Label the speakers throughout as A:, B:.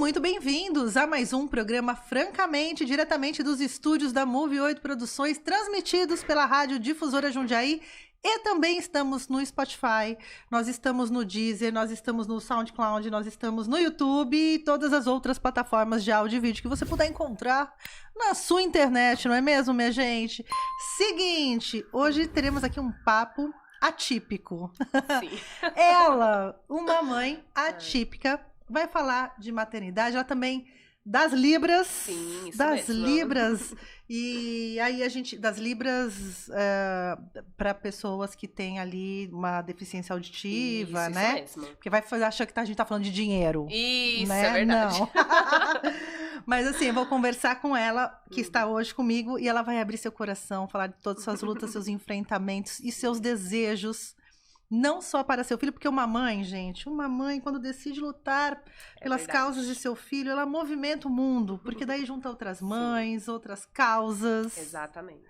A: muito bem-vindos a mais um programa Francamente, diretamente dos estúdios da Move 8 Produções, transmitidos pela Rádio Difusora Jundiaí. E também estamos no Spotify, nós estamos no Deezer, nós estamos no SoundCloud, nós estamos no YouTube e todas as outras plataformas de áudio e vídeo que você puder encontrar na sua internet, não é mesmo, minha gente? Seguinte, hoje teremos aqui um papo atípico.
B: Sim.
A: Ela, uma mãe atípica, vai falar de maternidade, ela também das Libras.
B: Sim, isso
A: das
B: mesmo.
A: Libras. E aí a gente, das Libras para pessoas que têm ali uma deficiência auditiva,
B: Isso
A: né?
B: mesmo.
A: Porque vai achar que a gente tá falando de dinheiro.
B: Isso,
A: né?
B: é verdade.
A: Não. Mas assim, eu vou conversar com ela, que está hoje comigo, e ela vai abrir seu coração, falar de todas as suas lutas, seus enfrentamentos e seus desejos. Não só para seu filho, porque uma mãe, gente, uma mãe, quando decide lutar pelas causas de seu filho, ela movimenta o mundo, porque daí junta outras mães, outras causas.
B: Exatamente.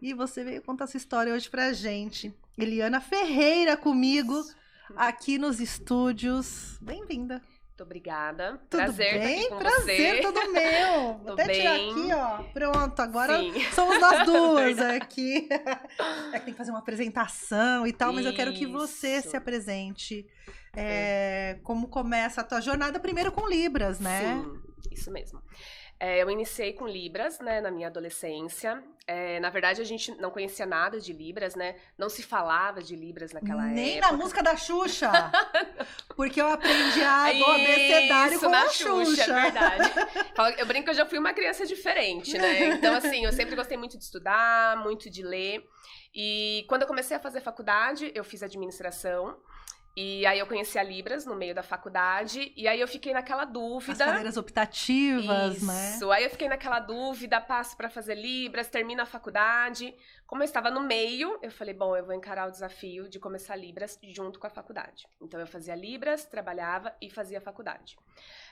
A: E você veio contar sua história hoje pra gente. Eliana Ferreira comigo, aqui nos estúdios. Bem-vinda.
B: Muito obrigada.
A: Tudo
B: Prazer
A: bem?
B: estar aqui com
A: Prazer,
B: você.
A: todo meu. Vou
B: Tô
A: até tirar
B: bem.
A: aqui, ó. Pronto, agora
B: Sim.
A: somos nós duas aqui. É que tem que fazer uma apresentação e tal, mas eu quero que você
B: Isso.
A: se apresente. Como começa a tua jornada, primeiro com Libras, né?
B: Sim, isso mesmo. Eu iniciei com Libras, né, na minha adolescência. Na verdade, a gente não conhecia nada de Libras, né? Não se falava de Libras naquela
A: Nem
B: época.
A: na música da Xuxa. Porque eu aprendi o abecedário
B: Isso,
A: com
B: na
A: a Xuxa.
B: É verdade. Eu brinco que eu já fui uma criança diferente, né? Então, assim, eu sempre gostei muito de estudar, muito de ler. E quando eu comecei a fazer faculdade, eu fiz administração. E aí eu conheci a Libras no meio da faculdade, e aí eu fiquei naquela dúvida.
A: As cadeiras optativas, né?
B: Isso, aí eu fiquei naquela dúvida, passo pra fazer Libras, termino a faculdade. Como eu estava no meio, eu falei, bom, eu vou encarar o desafio de começar Libras junto com a faculdade. Então eu fazia Libras, trabalhava e fazia faculdade.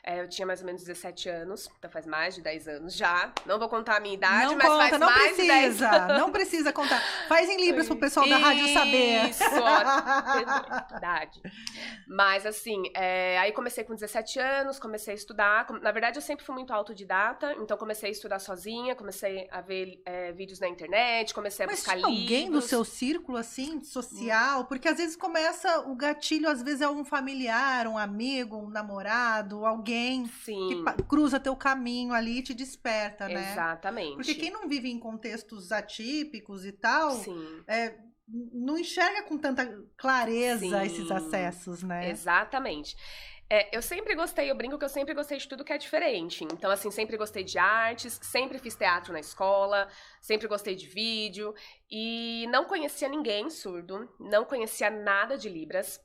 B: Eu tinha mais ou menos 17 anos, então faz mais de 10 anos já. Não vou contar a minha idade,
A: Não
B: mas
A: conta,
B: faz
A: não
B: mais de 10
A: precisa,
B: anos.
A: não precisa contar. Faz em Libras pro pessoal da rádio saber.
B: Isso, ó, idade. Mas assim, aí comecei com 17 anos, comecei a estudar. Na verdade, eu sempre fui muito autodidata, então comecei a estudar sozinha, comecei a ver vídeos na internet, comecei a
A: Mas
B: buscar
A: tinha alguém do
B: livros.
A: seu círculo, assim, social? Porque às vezes começa, o gatilho às vezes é um familiar, um amigo, um namorado, alguém
B: Sim,
A: que cruza teu caminho ali e te desperta, né?
B: exatamente.
A: Porque quem não vive em contextos atípicos e tal,
B: Sim.
A: não enxerga com tanta clareza
B: Sim,
A: esses acessos, né?
B: Exatamente. Eu sempre gostei, eu brinco que eu sempre gostei de tudo que é diferente. Então, assim, sempre gostei de artes, sempre fiz teatro na escola, sempre gostei de vídeo. E não conhecia ninguém surdo, não conhecia nada de Libras.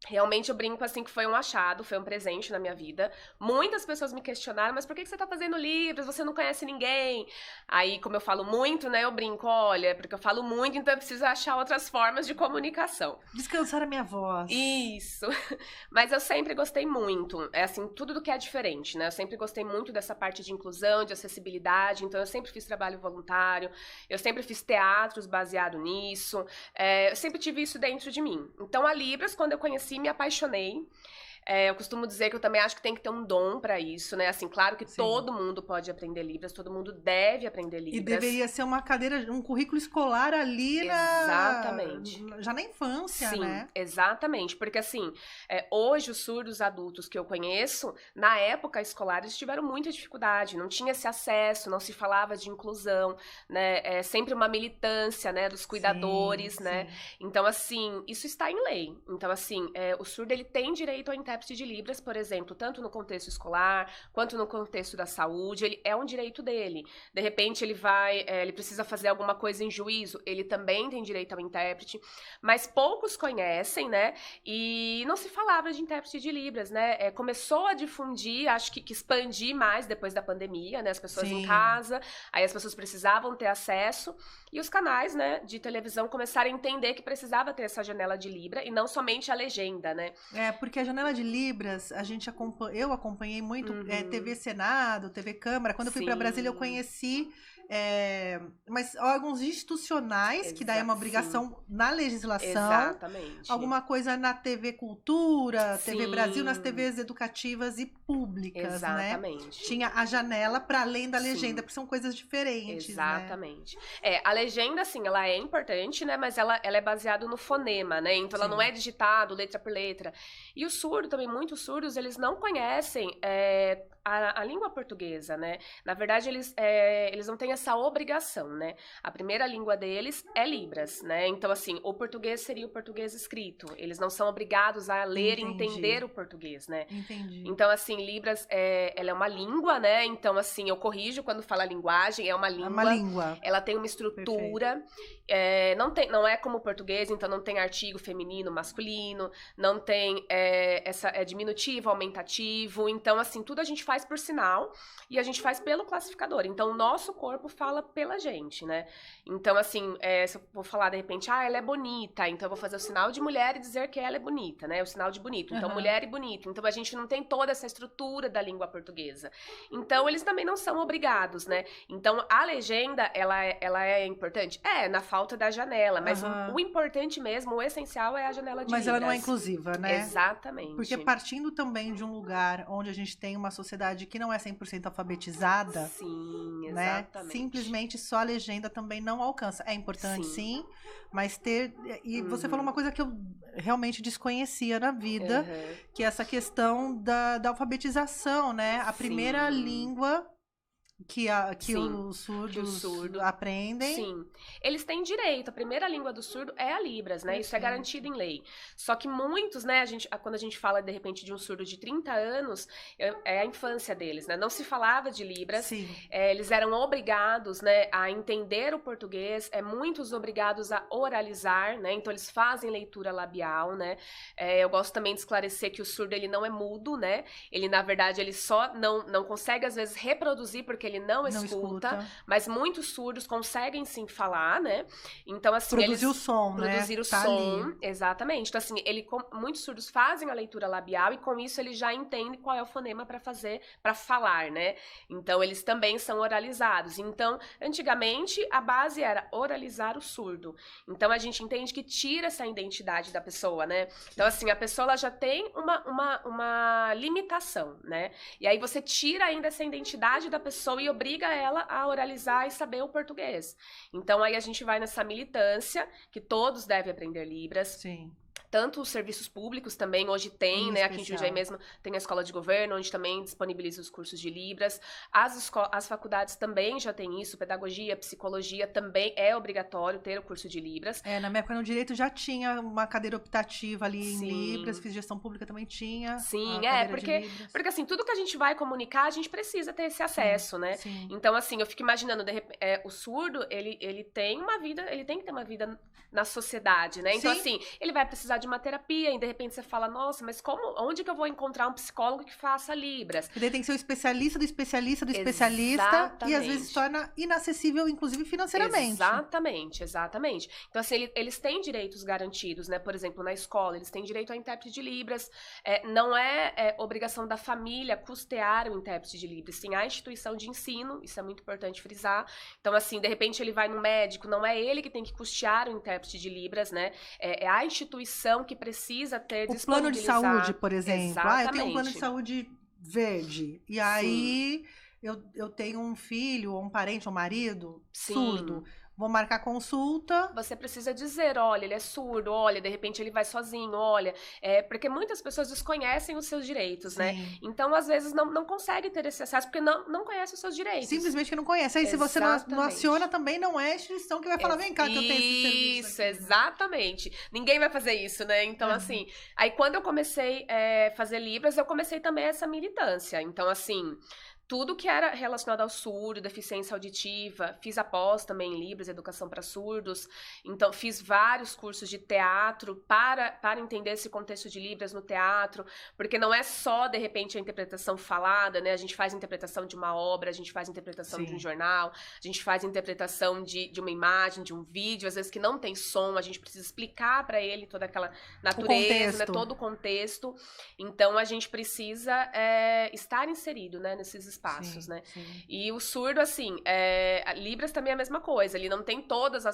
B: Realmente eu brinco assim que foi um achado, foi um presente na minha vida. Muitas pessoas me questionaram, mas por que você tá fazendo Libras? Você não conhece ninguém. Aí, como eu falo muito, né, eu brinco, olha, porque eu falo muito, então eu preciso achar outras formas de comunicação.
A: Descansar a minha voz.
B: Isso. Mas eu sempre gostei muito, assim, tudo do que é diferente, né? Eu sempre gostei muito dessa parte de inclusão, de acessibilidade, então eu sempre fiz trabalho voluntário, eu sempre fiz teatros baseado nisso, eu sempre tive isso dentro de mim. Então a Libras, quando eu conheci, me apaixonei. Eu costumo dizer que eu também acho que tem que ter um dom pra isso, né? Assim, claro que
A: Sim.
B: todo mundo pode aprender Libras, todo mundo deve aprender Libras.
A: E deveria ser uma cadeira, um currículo escolar ali
B: Exatamente.
A: já na infância,
B: Sim,
A: né?
B: exatamente. Porque, assim, hoje os surdos adultos que eu conheço, na época escolar, eles tiveram muita dificuldade. Não tinha esse acesso, não se falava de inclusão, né? É sempre uma militância, né, dos cuidadores,
A: Sim,
B: né?
A: sim.
B: Então, assim, isso está em lei. Então, assim, o surdo, ele tem direito ao intérprete de Libras, por exemplo, tanto no contexto escolar, quanto no contexto da saúde, é um direito dele. De repente, ele precisa fazer alguma coisa em juízo, ele também tem direito ao intérprete, mas poucos conhecem, né? E não se falava de intérprete de Libras, né? Começou a difundir, acho que expandir mais depois da pandemia, né? As pessoas
A: Sim.
B: em casa, aí as pessoas precisavam ter acesso, e os canais, né, de televisão começaram a entender que precisava ter essa janela de Libra, e não somente a legenda, né?
A: Porque a janela de Libras, eu acompanhei muito TV Senado, TV Câmara. Quando eu fui para Brasília, eu conheci Mas órgãos institucionais, que daí é uma obrigação na legislação.
B: Exatamente.
A: Alguma coisa na TV Cultura, TV
B: Sim.
A: Brasil, nas TVs educativas e públicas,
B: Exatamente.
A: né? Tinha a janela para além da
B: Sim.
A: legenda, porque são coisas diferentes,
B: Exatamente. Né? A legenda, assim, ela é importante, né? Mas ela é baseada no fonema, né? Então, ela não é digitado letra por letra. E o surdo também, muitos surdos, eles não conhecem a língua portuguesa, né? Na verdade, eles não têm essa obrigação, né? A primeira língua deles é Libras, né? Então, assim, o português seria o português escrito. Eles não são obrigados a ler e entender o português, né?
A: Entendi.
B: Então, assim, Libras, ela é uma língua, né? Então, assim, eu corrijo quando fala linguagem, é uma língua.
A: É uma língua.
B: Ela tem uma estrutura. Não é como o português, então não tem artigo feminino, masculino, não tem diminutivo, aumentativo. Então, assim, tudo a gente faz por sinal e a gente faz pelo classificador. Então, o nosso corpo fala pela gente, né? Então, assim, se eu vou falar, de repente, ela é bonita, então eu vou fazer o sinal de mulher e dizer que ela é bonita, né? O sinal de bonito. Então, mulher e bonito. Então, a gente não tem toda essa estrutura da língua portuguesa. Então, eles também não são obrigados, né? Então, a legenda, ela é importante? Na falta da janela, mas o importante mesmo, o essencial é a janela de
A: Mas
B: Libras.
A: ela não é inclusiva, né?
B: Exatamente.
A: Porque partindo também de um lugar onde a gente tem uma sociedade que não é 100% alfabetizada,
B: sim,
A: né?
B: exatamente.
A: Simplesmente só a legenda também não alcança. É importante, sim, mas ter... E você falou uma coisa que eu realmente desconhecia na vida, que é essa questão da alfabetização, né? A primeira língua que os surdos aprendem.
B: Sim. Eles têm direito. A primeira língua do surdo é a Libras, né? Isso é garantido em lei. Só que muitos, né? Quando a gente fala, de repente, de um surdo de 30 anos, é a infância deles, né? Não se falava de Libras.
A: Sim.
B: Eles eram obrigados, né, a entender o português. Muitos obrigados a oralizar, né? Então, eles fazem leitura labial, né? Eu gosto também de esclarecer que o surdo, ele não é mudo, né? Ele, na verdade, ele só não consegue, às vezes, reproduzir, porque ele não escuta, mas muitos surdos conseguem sim falar, né? Então, assim,
A: produzir o som, né?
B: Produzir o som, exatamente. Então, assim, muitos surdos fazem a leitura labial e com isso eles já entendem qual é o fonema para falar, né? Então, eles também são oralizados. Então, antigamente, a base era oralizar o surdo. Então, a gente entende que tira essa identidade da pessoa, né? Então, assim, a pessoa ela já tem uma limitação, né? E aí você tira ainda essa identidade da pessoa e obriga ela a oralizar e saber o português. Então, aí a gente vai nessa militância, que todos devem aprender Libras.
A: Sim.
B: Tanto os serviços públicos também, hoje tem, né? Aqui em Jundiaí mesmo tem a escola de governo, onde também disponibiliza os cursos de Libras. As faculdades também já têm isso, pedagogia, psicologia, também é obrigatório ter o curso de Libras.
A: Na minha época no direito já tinha uma cadeira optativa ali em Libras, fiz gestão pública também tinha.
B: Sim, porque assim, tudo que a gente vai comunicar, a gente precisa ter esse acesso, né?
A: Sim.
B: Então, assim, eu fico imaginando, o surdo, ele tem uma vida, ele tem que ter uma vida na sociedade, né? Então, assim, ele vai precisar de uma terapia e de repente você fala, nossa, mas onde que eu vou encontrar um psicólogo que faça Libras?
A: E daí tem que ser o especialista do especialista do especialista e às vezes torna inacessível, inclusive financeiramente.
B: Exatamente. Então, assim, eles têm direitos garantidos, né? Por exemplo, na escola, eles têm direito a intérprete de Libras. Não é obrigação da família custear o intérprete de Libras, sim a instituição de ensino, isso é muito importante frisar. Então, assim, de repente ele vai no médico, não é ele que tem que custear o intérprete de Libras, né? É a instituição que precisa ter
A: o plano de saúde, por exemplo. Eu tenho um plano de saúde verde. E aí eu tenho um filho, ou um parente, ou um marido surdo. Vou marcar consulta.
B: Você precisa dizer, olha, ele é surdo, olha, de repente ele vai sozinho, olha. Porque muitas pessoas desconhecem os seus direitos, né? Então, às vezes, não consegue ter esse acesso porque não conhece os seus direitos.
A: Simplesmente que não conhece. Aí, se você não aciona, também não é a instituição que vai falar, vem cá, que eu tenho esse serviço.
B: Isso, exatamente. Ninguém vai fazer isso, né? Então, assim, aí quando eu comecei a fazer Libras, eu comecei também essa militância. Então, assim, tudo que era relacionado ao surdo, deficiência auditiva, fiz após também em Libras, educação para surdos, então fiz vários cursos de teatro para entender esse contexto de Libras no teatro, porque não é só, de repente, a interpretação falada, né? A gente faz interpretação de uma obra, a gente faz interpretação de um jornal, a gente faz interpretação de uma imagem, de um vídeo, às vezes que não tem som, a gente precisa explicar para ele toda aquela natureza, né? Todo o contexto. Então, a gente precisa estar inserido, né? Nesses espaços,
A: Sim,
B: né?
A: sim.
B: E o surdo, assim, Libras também é a mesma coisa. Ele não tem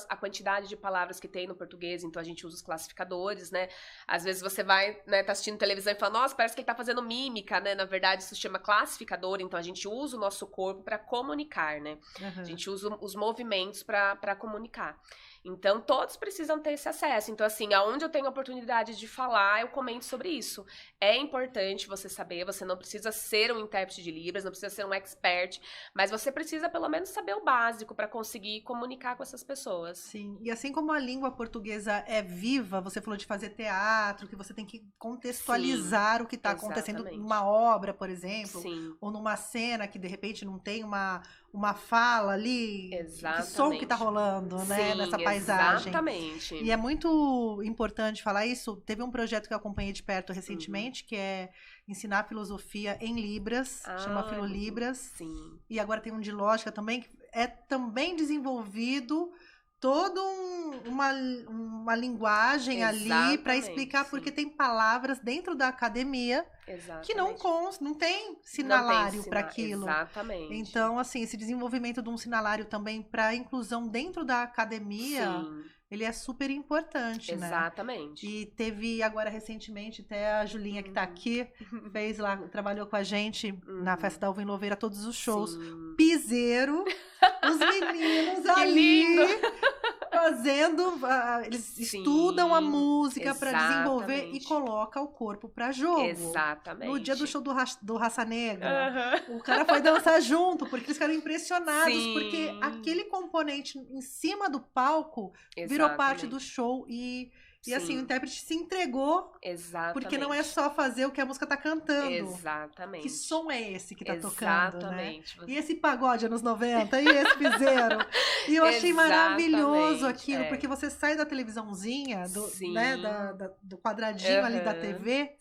B: a quantidade de palavras que tem no português, então a gente usa os classificadores, né? Às vezes você vai, né, tá assistindo televisão e fala, nossa, parece que ele tá fazendo mímica, né? Na verdade, isso se chama classificador, então a gente usa o nosso corpo para comunicar, né? A gente usa os movimentos para comunicar. Então, todos precisam ter esse acesso. Então, assim, aonde eu tenho a oportunidade de falar, eu comento sobre isso. É importante você saber, você não precisa ser um intérprete de Libras, não precisa ser um expert, mas você precisa, pelo menos, saber o básico para conseguir comunicar com essas pessoas.
A: Sim, e assim como a língua portuguesa é viva, você falou de fazer teatro, que você tem que contextualizar o que está acontecendo numa obra, por exemplo,
B: Sim.
A: ou numa cena que, de repente, não tem uma fala ali,
B: Exatamente.
A: que som que tá rolando, né,
B: Sim,
A: nessa paisagem.
B: Exatamente.
A: E é muito importante falar isso. Teve um projeto que eu acompanhei de perto recentemente, que é ensinar filosofia em Libras, chama Filolibras.
B: Sim.
A: E agora tem um de lógica também, que é também desenvolvido toda uma linguagem ali para explicar, porque tem palavras dentro da academia que não tem sinalário para aquilo.
B: Exatamente.
A: Então, assim, esse desenvolvimento de um sinalário também para inclusão dentro da academia, ele é super importante, né?
B: Exatamente.
A: E teve agora recentemente, até a Julinha que tá aqui, fez lá, trabalhou com a gente na festa da Uva em Louveira, todos os shows. Piseiro, os meninos ali fazendo, eles estudam a música para desenvolver e coloca o corpo para jogo.
B: Exatamente.
A: No dia do show do Raça Negra, o cara foi dançar junto, porque eles ficaram impressionados, porque aquele componente em cima do palco virou parte do show e assim, o intérprete se entregou.
B: Exatamente.
A: Porque não é só fazer o que a música tá cantando.
B: Exatamente.
A: Que som é esse que tá tocando, né?
B: Exatamente.
A: E esse pagode anos 90, e esse piseiro. E eu achei maravilhoso aquilo, porque você sai da televisãozinha, do quadradinho ali da TV,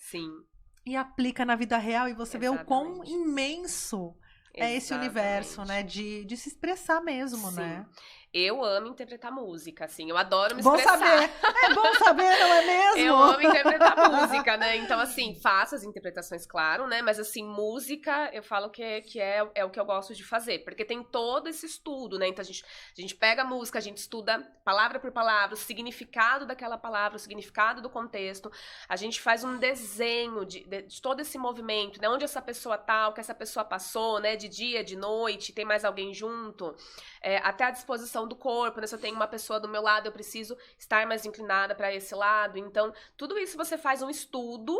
A: e aplica na vida real, e você vê o quão imenso é esse universo, né? De se expressar mesmo, né?
B: Eu amo interpretar música, assim, eu adoro me expressar.
A: Bom saber, é bom saber, não é mesmo?
B: Eu amo interpretar música, né? Então, assim, faço as interpretações, claro, né? Mas, assim, música, eu falo que é o que eu gosto de fazer, porque tem todo esse estudo, né? Então, a gente pega a música, a gente estuda palavra por palavra, o significado daquela palavra, o significado do contexto, a gente faz um desenho de todo esse movimento, né? Onde essa pessoa tá, o que essa pessoa passou, né? De dia, de noite, tem mais alguém junto, até a disposição do corpo, né? Se eu tenho uma pessoa do meu lado, eu preciso estar mais inclinada para esse lado. Então, tudo isso você faz um estudo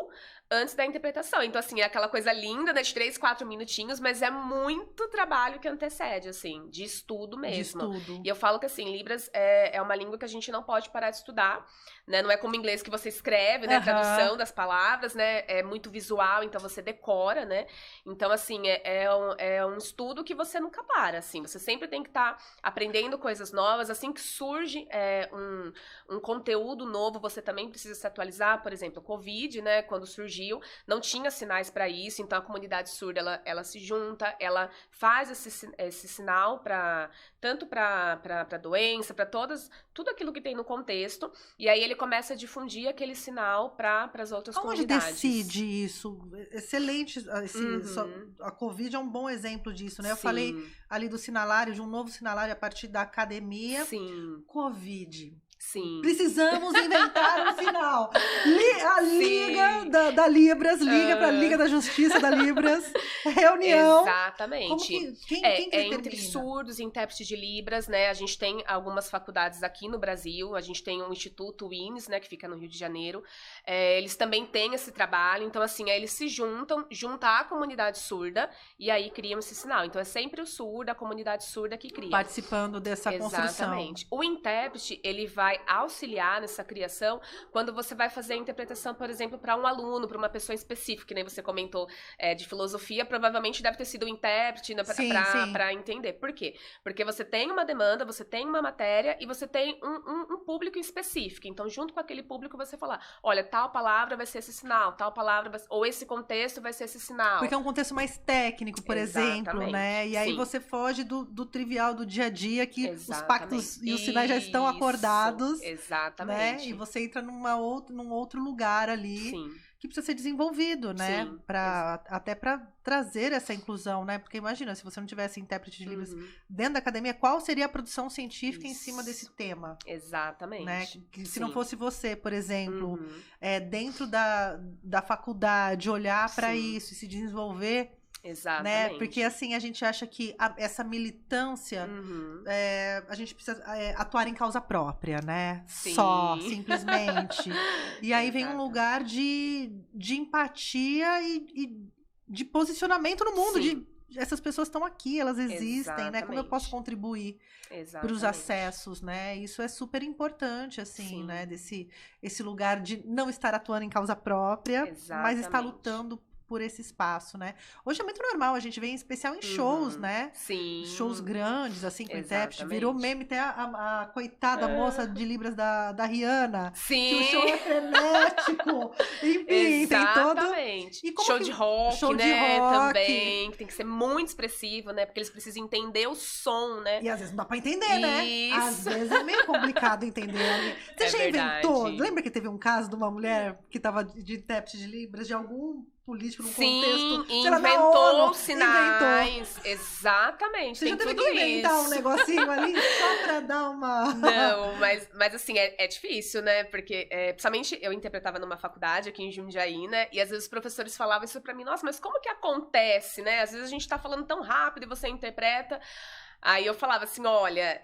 B: antes da interpretação. Então, assim, é aquela coisa linda, né? De 3, 4 minutinhos, mas é muito trabalho que antecede, assim, de estudo mesmo.
A: De estudo.
B: E eu falo que, assim, Libras é uma língua que a gente não pode parar de estudar, né? Não é como inglês que você escreve, né? A tradução das palavras, né? É muito visual, então você decora, né? Então, assim, é um estudo que você nunca para, assim. Você sempre tem que estar aprendendo coisas novas. Assim que surge um conteúdo novo, você também precisa se atualizar. Por exemplo, o Covid, né? Quando surgiu, não tinha sinais para isso, então a comunidade surda, ela se junta, ela faz esse sinal tanto para doença, para tudo aquilo que tem no contexto, e aí ele começa a difundir aquele sinal para as outras comunidades.
A: Onde decide isso? Excelente. A Covid é um bom exemplo disso, né? Eu falei ali do sinalário, de um novo sinalário a partir da academia.
B: Sim.
A: Covid.
B: Sim.
A: Precisamos inventar um sinal. A Liga da Libras, liga para a Liga da Justiça da Libras, reunião.
B: Exatamente.
A: Quem
B: entre surdos e intérpretes de Libras, né? A gente tem algumas faculdades aqui no Brasil, a gente tem um Instituto WINES, né? Que fica no Rio de Janeiro. Eles também têm esse trabalho, então assim, eles se juntam à comunidade surda e aí criam esse sinal. Então é sempre o surdo, a comunidade surda que cria.
A: Participando dessa construção.
B: Exatamente. O intérprete, ele vai auxiliar nessa criação quando você vai fazer a interpretação, por exemplo, para um aluno, para uma pessoa específica, que nem você comentou de filosofia, provavelmente deve ter sido o intérprete, né, para entender. Por quê? Porque você tem uma demanda, você tem uma matéria e você tem um público específico. Então, junto com aquele público, você falar, olha, tal palavra vai ser esse sinal, tal palavra, ou esse contexto vai ser esse sinal.
A: Porque é um contexto mais técnico, por exemplo, né? E aí você foge do trivial do dia a dia, que os pactos e os sinais já estão acordados.
B: Exatamente.
A: Né? E você entra num outro lugar ali.
B: Sim.
A: que precisa ser desenvolvido, né?
B: Sim,
A: Até para trazer essa inclusão, né? Porque imagina, se você não tivesse intérprete de Libras
B: Uhum.
A: dentro da academia, qual seria a produção científica em cima
B: Isso.
A: desse tema?
B: Exatamente.
A: Né? Que se não
B: Sim.
A: fosse você, por exemplo,
B: Uhum.
A: dentro da faculdade, olhar para
B: Sim.
A: isso e se desenvolver, né?
B: Exatamente.
A: Porque assim, a gente acha que essa militância,
B: Uhum.
A: a gente precisa atuar em causa própria, né?
B: Sim.
A: Só, simplesmente. E aí vem um
B: Exato.
A: lugar de empatia e de posicionamento no mundo,
B: Sim.
A: essas pessoas estão aqui, elas existem, né? Como eu posso
B: Exatamente.
A: contribuir para os
B: Exatamente.
A: acessos, né? Isso é super importante, assim,
B: Sim.
A: né? Esse lugar de não estar atuando em causa própria, mas estar
B: Exatamente.
A: lutando por esse espaço, né? Hoje é muito normal, a gente vê em especial em shows, né?
B: Sim.
A: Shows grandes, assim, com intérprete.
B: Exatamente.
A: Virou meme até a coitada moça de Libras da Rihanna.
B: Sim.
A: Que o show é frenético. Enfim, tem todo...
B: Exatamente.
A: E como
B: Show
A: que-
B: de rock,
A: show de
B: né?
A: rock.
B: Também. Que tem que ser muito expressivo, né? Porque eles precisam entender o som, né?
A: E às vezes não dá pra entender, né?
B: Isso.
A: Às vezes é meio complicado entender ali. Você
B: É
A: já
B: verdade.
A: inventou? Lembra que teve um caso de uma mulher que tava de intérprete de Libras, de algum político num
B: Sim,
A: contexto... sei lá, na
B: inventou
A: ONU,
B: sinais. Exatamente.
A: Você
B: tem
A: já teve
B: tudo
A: que inventar
B: isso.
A: um negocinho ali só pra dar uma...
B: Não, mas assim, é difícil, né? Porque, principalmente, eu interpretava numa faculdade aqui em Jundiaí, né? E às vezes os professores falavam isso pra mim, nossa, mas como que acontece, né? Às vezes a gente tá falando tão rápido e você interpreta. Aí eu falava assim, olha,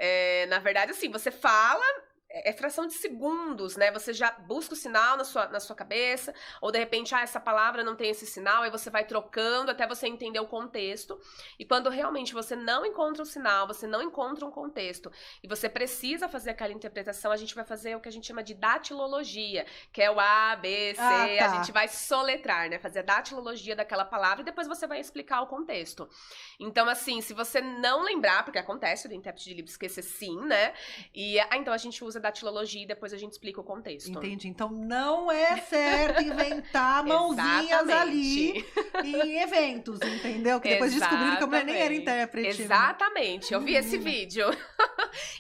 B: na verdade, assim, você fala... É fração de segundos, né? Você já busca o sinal na sua cabeça, ou de repente, essa palavra não tem esse sinal, aí você vai trocando até você entender o contexto. E quando realmente você não encontra o sinal, você não encontra um contexto, e você precisa fazer aquela interpretação, a gente vai fazer o que a gente chama de datilologia, que é o A, B, C, a gente vai soletrar, né? Fazer a datilologia daquela palavra, e depois você vai explicar o contexto. Então, assim, se você não lembrar, porque acontece do intérprete de Libras esquecer sim, né? E então a gente usa datilologia e depois a gente explica o contexto.
A: Entendi. Então não é certo inventar mãozinhas ali em eventos, entendeu? Que depois descobriram que a mulher nem era intérprete.
B: Exatamente. Eu vi esse vídeo.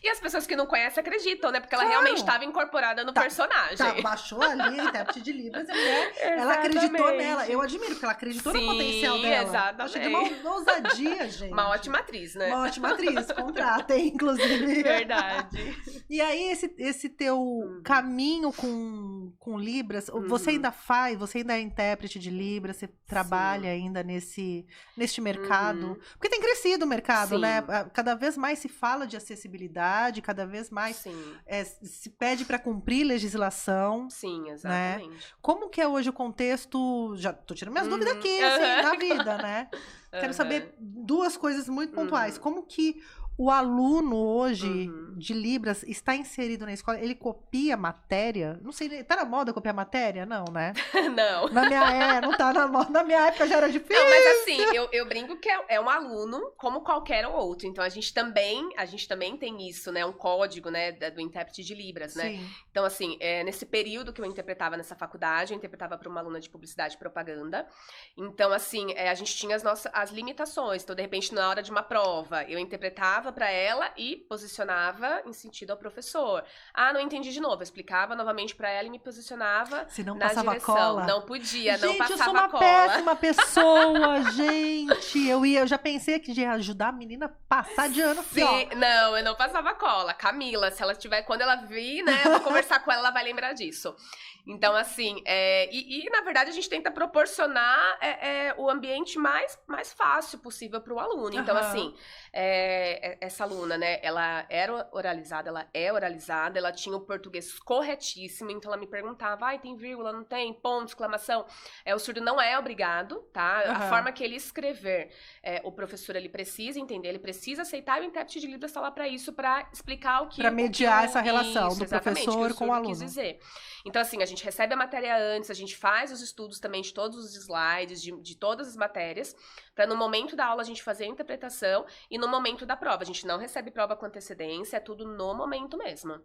B: E as pessoas que não conhecem acreditam, né? Porque ela
A: Claro.
B: realmente estava incorporada no personagem.
A: Tá, baixou ali a intérprete de Libras e a mulher, ela acreditou nela. Eu admiro que ela acreditou no potencial dela.
B: Exatamente.
A: Achei de uma ousadia, gente.
B: Uma ótima atriz, né?
A: Uma ótima atriz, contratem, inclusive.
B: Verdade.
A: E aí, esse teu caminho com Libras, você ainda faz, você ainda é intérprete de Libras, você trabalha ainda neste mercado? Porque tem crescido o mercado,
B: Sim.
A: né? Cada vez mais se fala de acessibilidade, cada vez mais
B: Sim.
A: se pede para cumprir legislação.
B: Sim, exatamente.
A: Como que é hoje o contexto? Já tô tirando minhas dúvidas aqui, assim, da vida, né? Quero saber duas coisas muito pontuais. Como que o aluno hoje de Libras está inserido na escola? Ele copia matéria? Não sei, tá na moda copiar matéria? Não, né?
B: Não.
A: Não tá na moda. Na minha época já era difícil.
B: Não, mas assim, eu brinco que é um aluno como qualquer outro. Então a gente também tem isso, né? Um código, né? Do intérprete de Libras, né?
A: Sim.
B: Então, assim, nesse período que eu interpretava nessa faculdade, eu interpretava para uma aluna de publicidade e propaganda. Então, assim, a gente tinha as limitações. Então, de repente, na hora de uma prova, eu interpretava para ela e posicionava em sentido ao professor. Não entendi de novo. Eu explicava novamente para ela e me posicionava
A: Se não
B: na
A: passava
B: direção.
A: cola.
B: Não podia, não
A: Gente,
B: passava
A: eu sou uma
B: cola.
A: péssima pessoa, gente. Eu já pensei aqui de ajudar a menina a passar de ano assim, ó.
B: Não, eu não passava cola. Camila, se ela tiver, quando ela vir, né, eu vou conversar com ela, ela vai lembrar disso. Então, assim, na verdade a gente tenta proporcionar o ambiente mais fácil possível para o aluno. Então, assim, essa aluna, né, ela era oralizada, ela é oralizada, ela tinha o português corretíssimo, então ela me perguntava, tem vírgula, não tem, ponto, exclamação. O surdo não é obrigado, tá? A forma que ele escrever, o professor, ele precisa entender, ele precisa aceitar, e o intérprete de Libras está lá para isso, para explicar o que...
A: Para mediar essa relação do professor com o aluno.
B: Quis dizer. Então, assim, a gente recebe a matéria antes, a gente faz os estudos também de todos os slides, de todas as matérias, para no momento da aula a gente fazer a interpretação e no momento da prova. A gente não recebe prova com antecedência, é tudo no momento mesmo.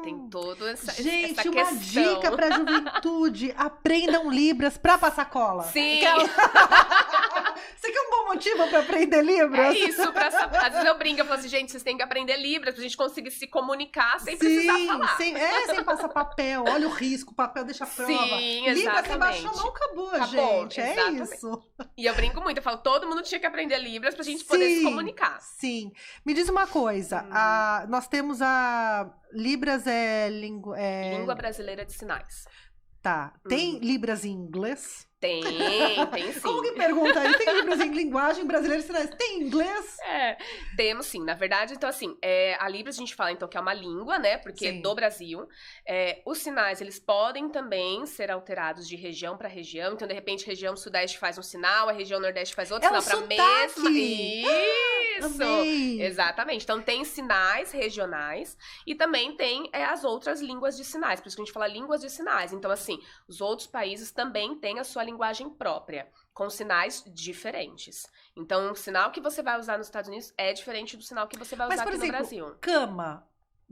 B: Tem toda essa questão.
A: Gente, uma dica pra juventude. Aprendam Libras pra passar cola.
B: Sim.
A: Você quer um bom motivo pra aprender Libras?
B: É isso, às vezes eu brinco, eu falo assim, gente, vocês têm que aprender Libras pra gente conseguir se comunicar sem precisar falar.
A: Sem passar papel, olha o risco, o papel deixa a prova.
B: Sim, exatamente.
A: Libras, você baixou a mão, acabou, gente.
B: Exatamente.
A: É isso.
B: E eu brinco muito, eu falo, todo mundo tinha que aprender Libras pra gente poder se comunicar.
A: Sim. Me diz uma coisa, nós temos Libras
B: Língua Brasileira de Sinais.
A: Tá. Tem Libras em inglês?
B: Tem sim.
A: Como que pergunta aí? Tem Libras em linguagem brasileira de sinais? Tem inglês?
B: Temos sim. Na verdade, então assim, a Libras a gente fala então que é uma língua, né? Porque
A: Sim.
B: do Brasil. Os sinais, eles podem também ser alterados de região para região. Então, de repente, região sudeste faz um sinal, a região nordeste faz outro sinal para mesma. Isso!
A: Amei.
B: Exatamente. Então, tem sinais regionais e também tem as outras línguas de sinais. Por isso que a gente fala línguas de sinais. Então, assim, os outros países também têm a sua linguagem própria, com sinais diferentes. Então, o sinal que você vai usar nos Estados Unidos é diferente do sinal que você vai usar aqui no Brasil.
A: Cama.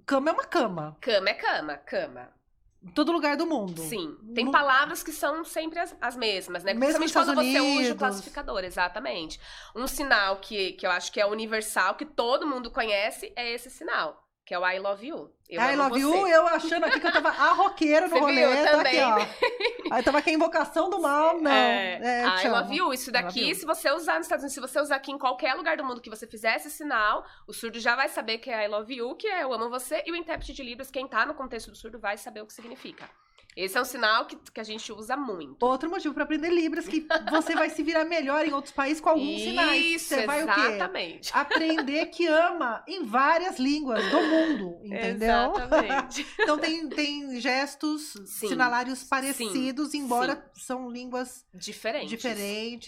A: Cama é uma cama.
B: Cama é cama.
A: Em todo lugar do mundo.
B: Sim. Tem palavras que são sempre as mesmas, né?
A: Mesmo
B: Principalmente quando você usa o
A: Unidos.
B: classificador, exatamente. Um sinal que eu acho que é universal, que todo mundo conhece, é esse sinal. Que é o I love you.
A: I love you, eu achando aqui que eu tava a roqueira no
B: Você
A: rolê.
B: viu,
A: Tá
B: também.
A: aqui, ó. Aí tava aqui a invocação do mal, não.
B: I love you. Isso daqui,
A: you.
B: se você usar nos Estados Unidos, se você usar aqui em qualquer lugar do mundo que você fizer esse sinal, o surdo já vai saber que é I love you, que é eu amo você, e o intérprete de Libras, quem tá no contexto do surdo, vai saber o que significa. Esse é um sinal que a gente usa muito.
A: Outro motivo para aprender Libras, que você vai se virar melhor em outros países com alguns sinais.
B: Isso,
A: você vai
B: exatamente.
A: O quê? Aprender que ama em várias línguas do mundo, entendeu?
B: Exatamente.
A: Então tem gestos, sinalários parecidos, embora são línguas diferentes.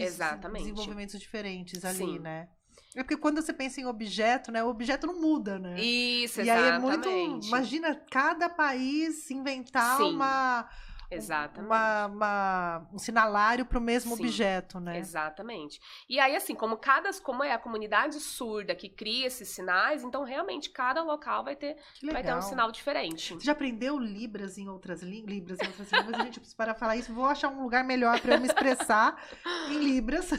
B: Exatamente.
A: Desenvolvimentos diferentes ali, né? É porque quando você pensa em objeto, né? O objeto não muda, né?
B: Isso,
A: e
B: exatamente.
A: aí é muito... Imagina cada país inventar um sinalário para o mesmo objeto, né?
B: Exatamente. E aí, assim, como é a comunidade surda que cria esses sinais, então realmente cada local vai ter um sinal diferente.
A: Você já aprendeu Libras em outras línguas? A gente precisa para falar isso. Vou achar um lugar melhor para eu me expressar em Libras.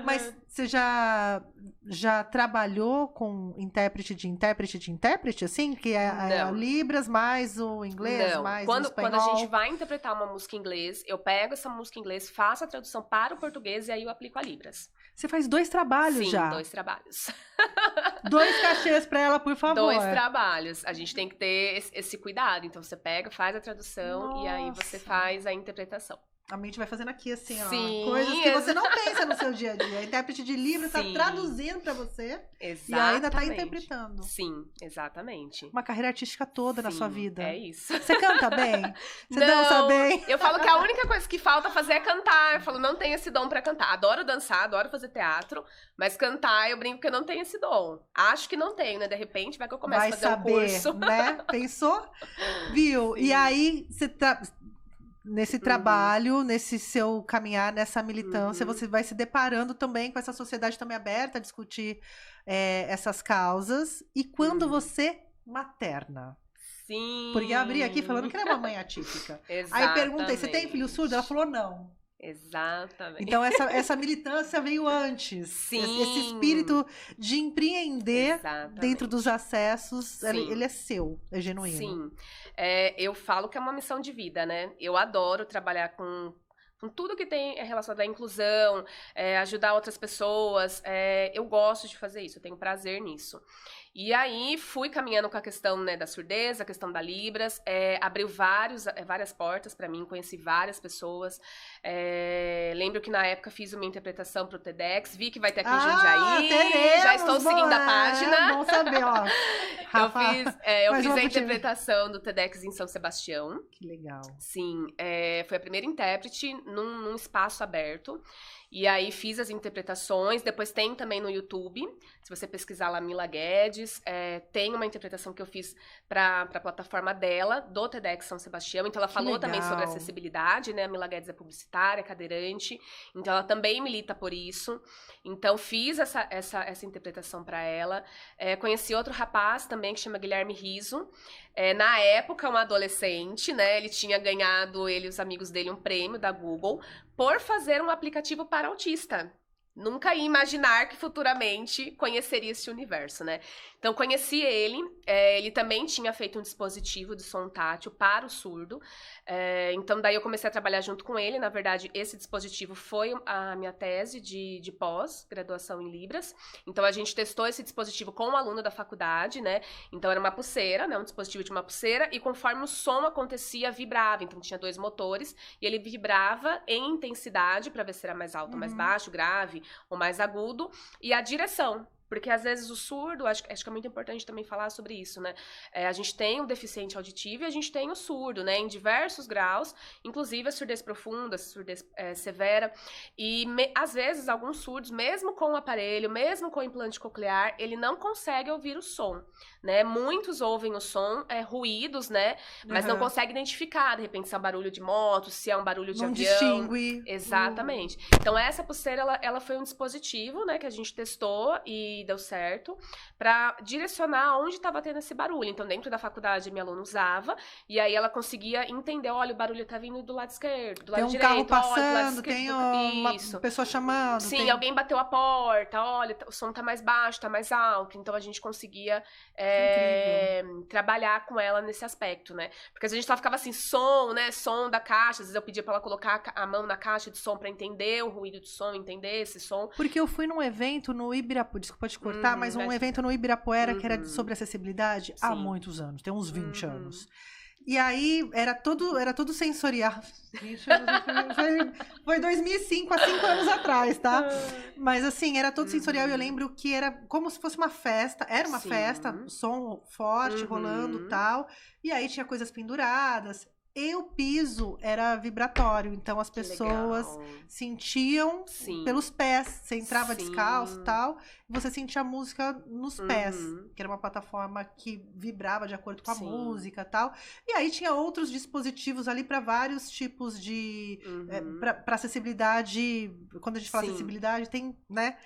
A: Mas você já trabalhou com intérprete de intérprete, assim? Que é Libras mais o inglês, mais o espanhol?
B: Quando a gente vai interpretar uma música em inglês, eu pego essa música em inglês, faço a tradução para o português e aí eu aplico a Libras.
A: Você faz 2 trabalhos já?
B: Sim, 2 trabalhos.
A: 2 cachês para ela, por favor.
B: 2 trabalhos. A gente tem que ter esse cuidado. Então, você pega, faz a tradução e aí você faz a interpretação.
A: A mente vai fazendo aqui, assim,
B: Sim,
A: ó. Coisas que você não pensa no seu dia a dia. A intérprete de Libras tá traduzindo pra você.
B: Exatamente.
A: E ainda tá interpretando.
B: Sim, exatamente.
A: Uma carreira artística toda na sua vida.
B: É isso.
A: Você canta bem? Você dança bem?
B: Eu falo que a única coisa que falta fazer é cantar. Eu falo, não tenho esse dom pra cantar. Adoro dançar, adoro fazer teatro. Mas cantar, eu brinco que eu não tenho esse dom. Acho que não tenho, né? De repente, vai que eu começo a fazer um curso.
A: Né? Pensou? Viu? Sim. E aí, você nesse trabalho, nesse seu caminhar, nessa militância, você vai se deparando também com essa sociedade também aberta a discutir essas causas. E quando você materna?
B: Sim.
A: Porque eu abri aqui falando que era uma mãe atípica.
B: Exatamente.
A: Aí perguntei, você tem filho surdo? Ela falou não.
B: Exatamente.
A: Então, essa militância veio antes.
B: Sim.
A: Esse espírito de empreender dentro dos acessos, ele é seu, é genuíno.
B: Sim. Eu falo que é uma missão de vida, né? Eu adoro trabalhar com tudo que tem relacionado à inclusão, ajudar outras pessoas. Eu gosto de fazer isso, eu tenho prazer nisso. E aí, fui caminhando com a questão, né, da surdez, a questão da Libras, abriu várias portas para mim, conheci várias pessoas. Lembro que na época fiz uma interpretação pro TEDx, vi que vai ter aqui em Jundiaí, já estou seguindo a página.
A: Bom saber, ó. Rafa,
B: eu fiz a interpretação do TEDx em São Sebastião.
A: Que legal.
B: Sim, foi a primeira intérprete num espaço aberto. E aí fiz as interpretações, depois tem também no YouTube, se você pesquisar lá Mila Guedes, tem uma interpretação que eu fiz para a plataforma dela, do TEDx São Sebastião, então ela falou também sobre acessibilidade, né, a Mila Guedes é publicitária, cadeirante, então ela também milita por isso, então fiz essa interpretação para ela, conheci outro rapaz também que chama Guilherme Riso, na época um adolescente, né, ele tinha ganhado, ele e os amigos dele, um prêmio da Google, por fazer um aplicativo para autista. Nunca ia imaginar que futuramente conheceria esse universo, né? Então, conheci ele. Ele também tinha feito um dispositivo de som tátil para o surdo. Então, daí eu comecei a trabalhar junto com ele. Na verdade, esse dispositivo foi a minha tese de pós-graduação em Libras. Então, a gente testou esse dispositivo com um aluno da faculdade, né? Então, era uma pulseira, né? Um dispositivo de uma pulseira. E conforme o som acontecia, vibrava. Então, tinha 2 motores. E ele vibrava em intensidade, para ver se era mais alto ou mais baixo, grave ou mais agudo, e a direção. Porque, às vezes, o surdo, acho que é muito importante também falar sobre isso, né? A gente tem o deficiente auditivo e a gente tem o surdo, né? Em diversos graus, inclusive a surdez profunda, a surdez severa. E, às vezes, alguns surdos, mesmo com o aparelho, mesmo com o implante coclear, ele não consegue ouvir o som, né? Muitos ouvem o som, ruídos, né? Mas não consegue identificar, de repente, se é um barulho de moto, se é um barulho de avião.
A: Não distingue.
B: Exatamente. Então, essa pulseira, ela foi um dispositivo, né? Que a gente testou e deu certo, para direcionar onde estava tendo esse barulho. Então, dentro da faculdade, minha aluna usava, e aí ela conseguia entender, olha, o barulho tá vindo do lado esquerdo, do lado direito,
A: tem um carro passando,
B: olha, do lado
A: tem
B: esquerdo,
A: uma pessoa chamando.
B: Sim, alguém bateu a porta, olha, o som tá mais baixo, tá mais alto. Então, a gente conseguia trabalhar com ela nesse aspecto, né? Porque às vezes a gente só ficava assim, som, né? Som da caixa, às vezes eu pedia pra ela colocar a mão na caixa de som pra entender o ruído de som, entender esse som.
A: Porque eu fui num evento no Ibirapuera, desculpa te cortar, mas um evento no Ibirapuera que era sobre acessibilidade há muitos anos, tem uns 20 anos. E aí, era tudo sensorial. Foi 2005, há 5 anos atrás, tá? Mas assim, era todo sensorial e eu lembro que era como se fosse uma festa. Era uma festa, som forte, rolando e tal. E aí tinha coisas penduradas. E o piso era vibratório, então as pessoas sentiam pelos pés. Você entrava descalço e tal, e você sentia a música nos pés, que era uma plataforma que vibrava de acordo com a música e tal. E aí tinha outros dispositivos ali para vários tipos de... para acessibilidade, quando a gente fala acessibilidade, tem, né?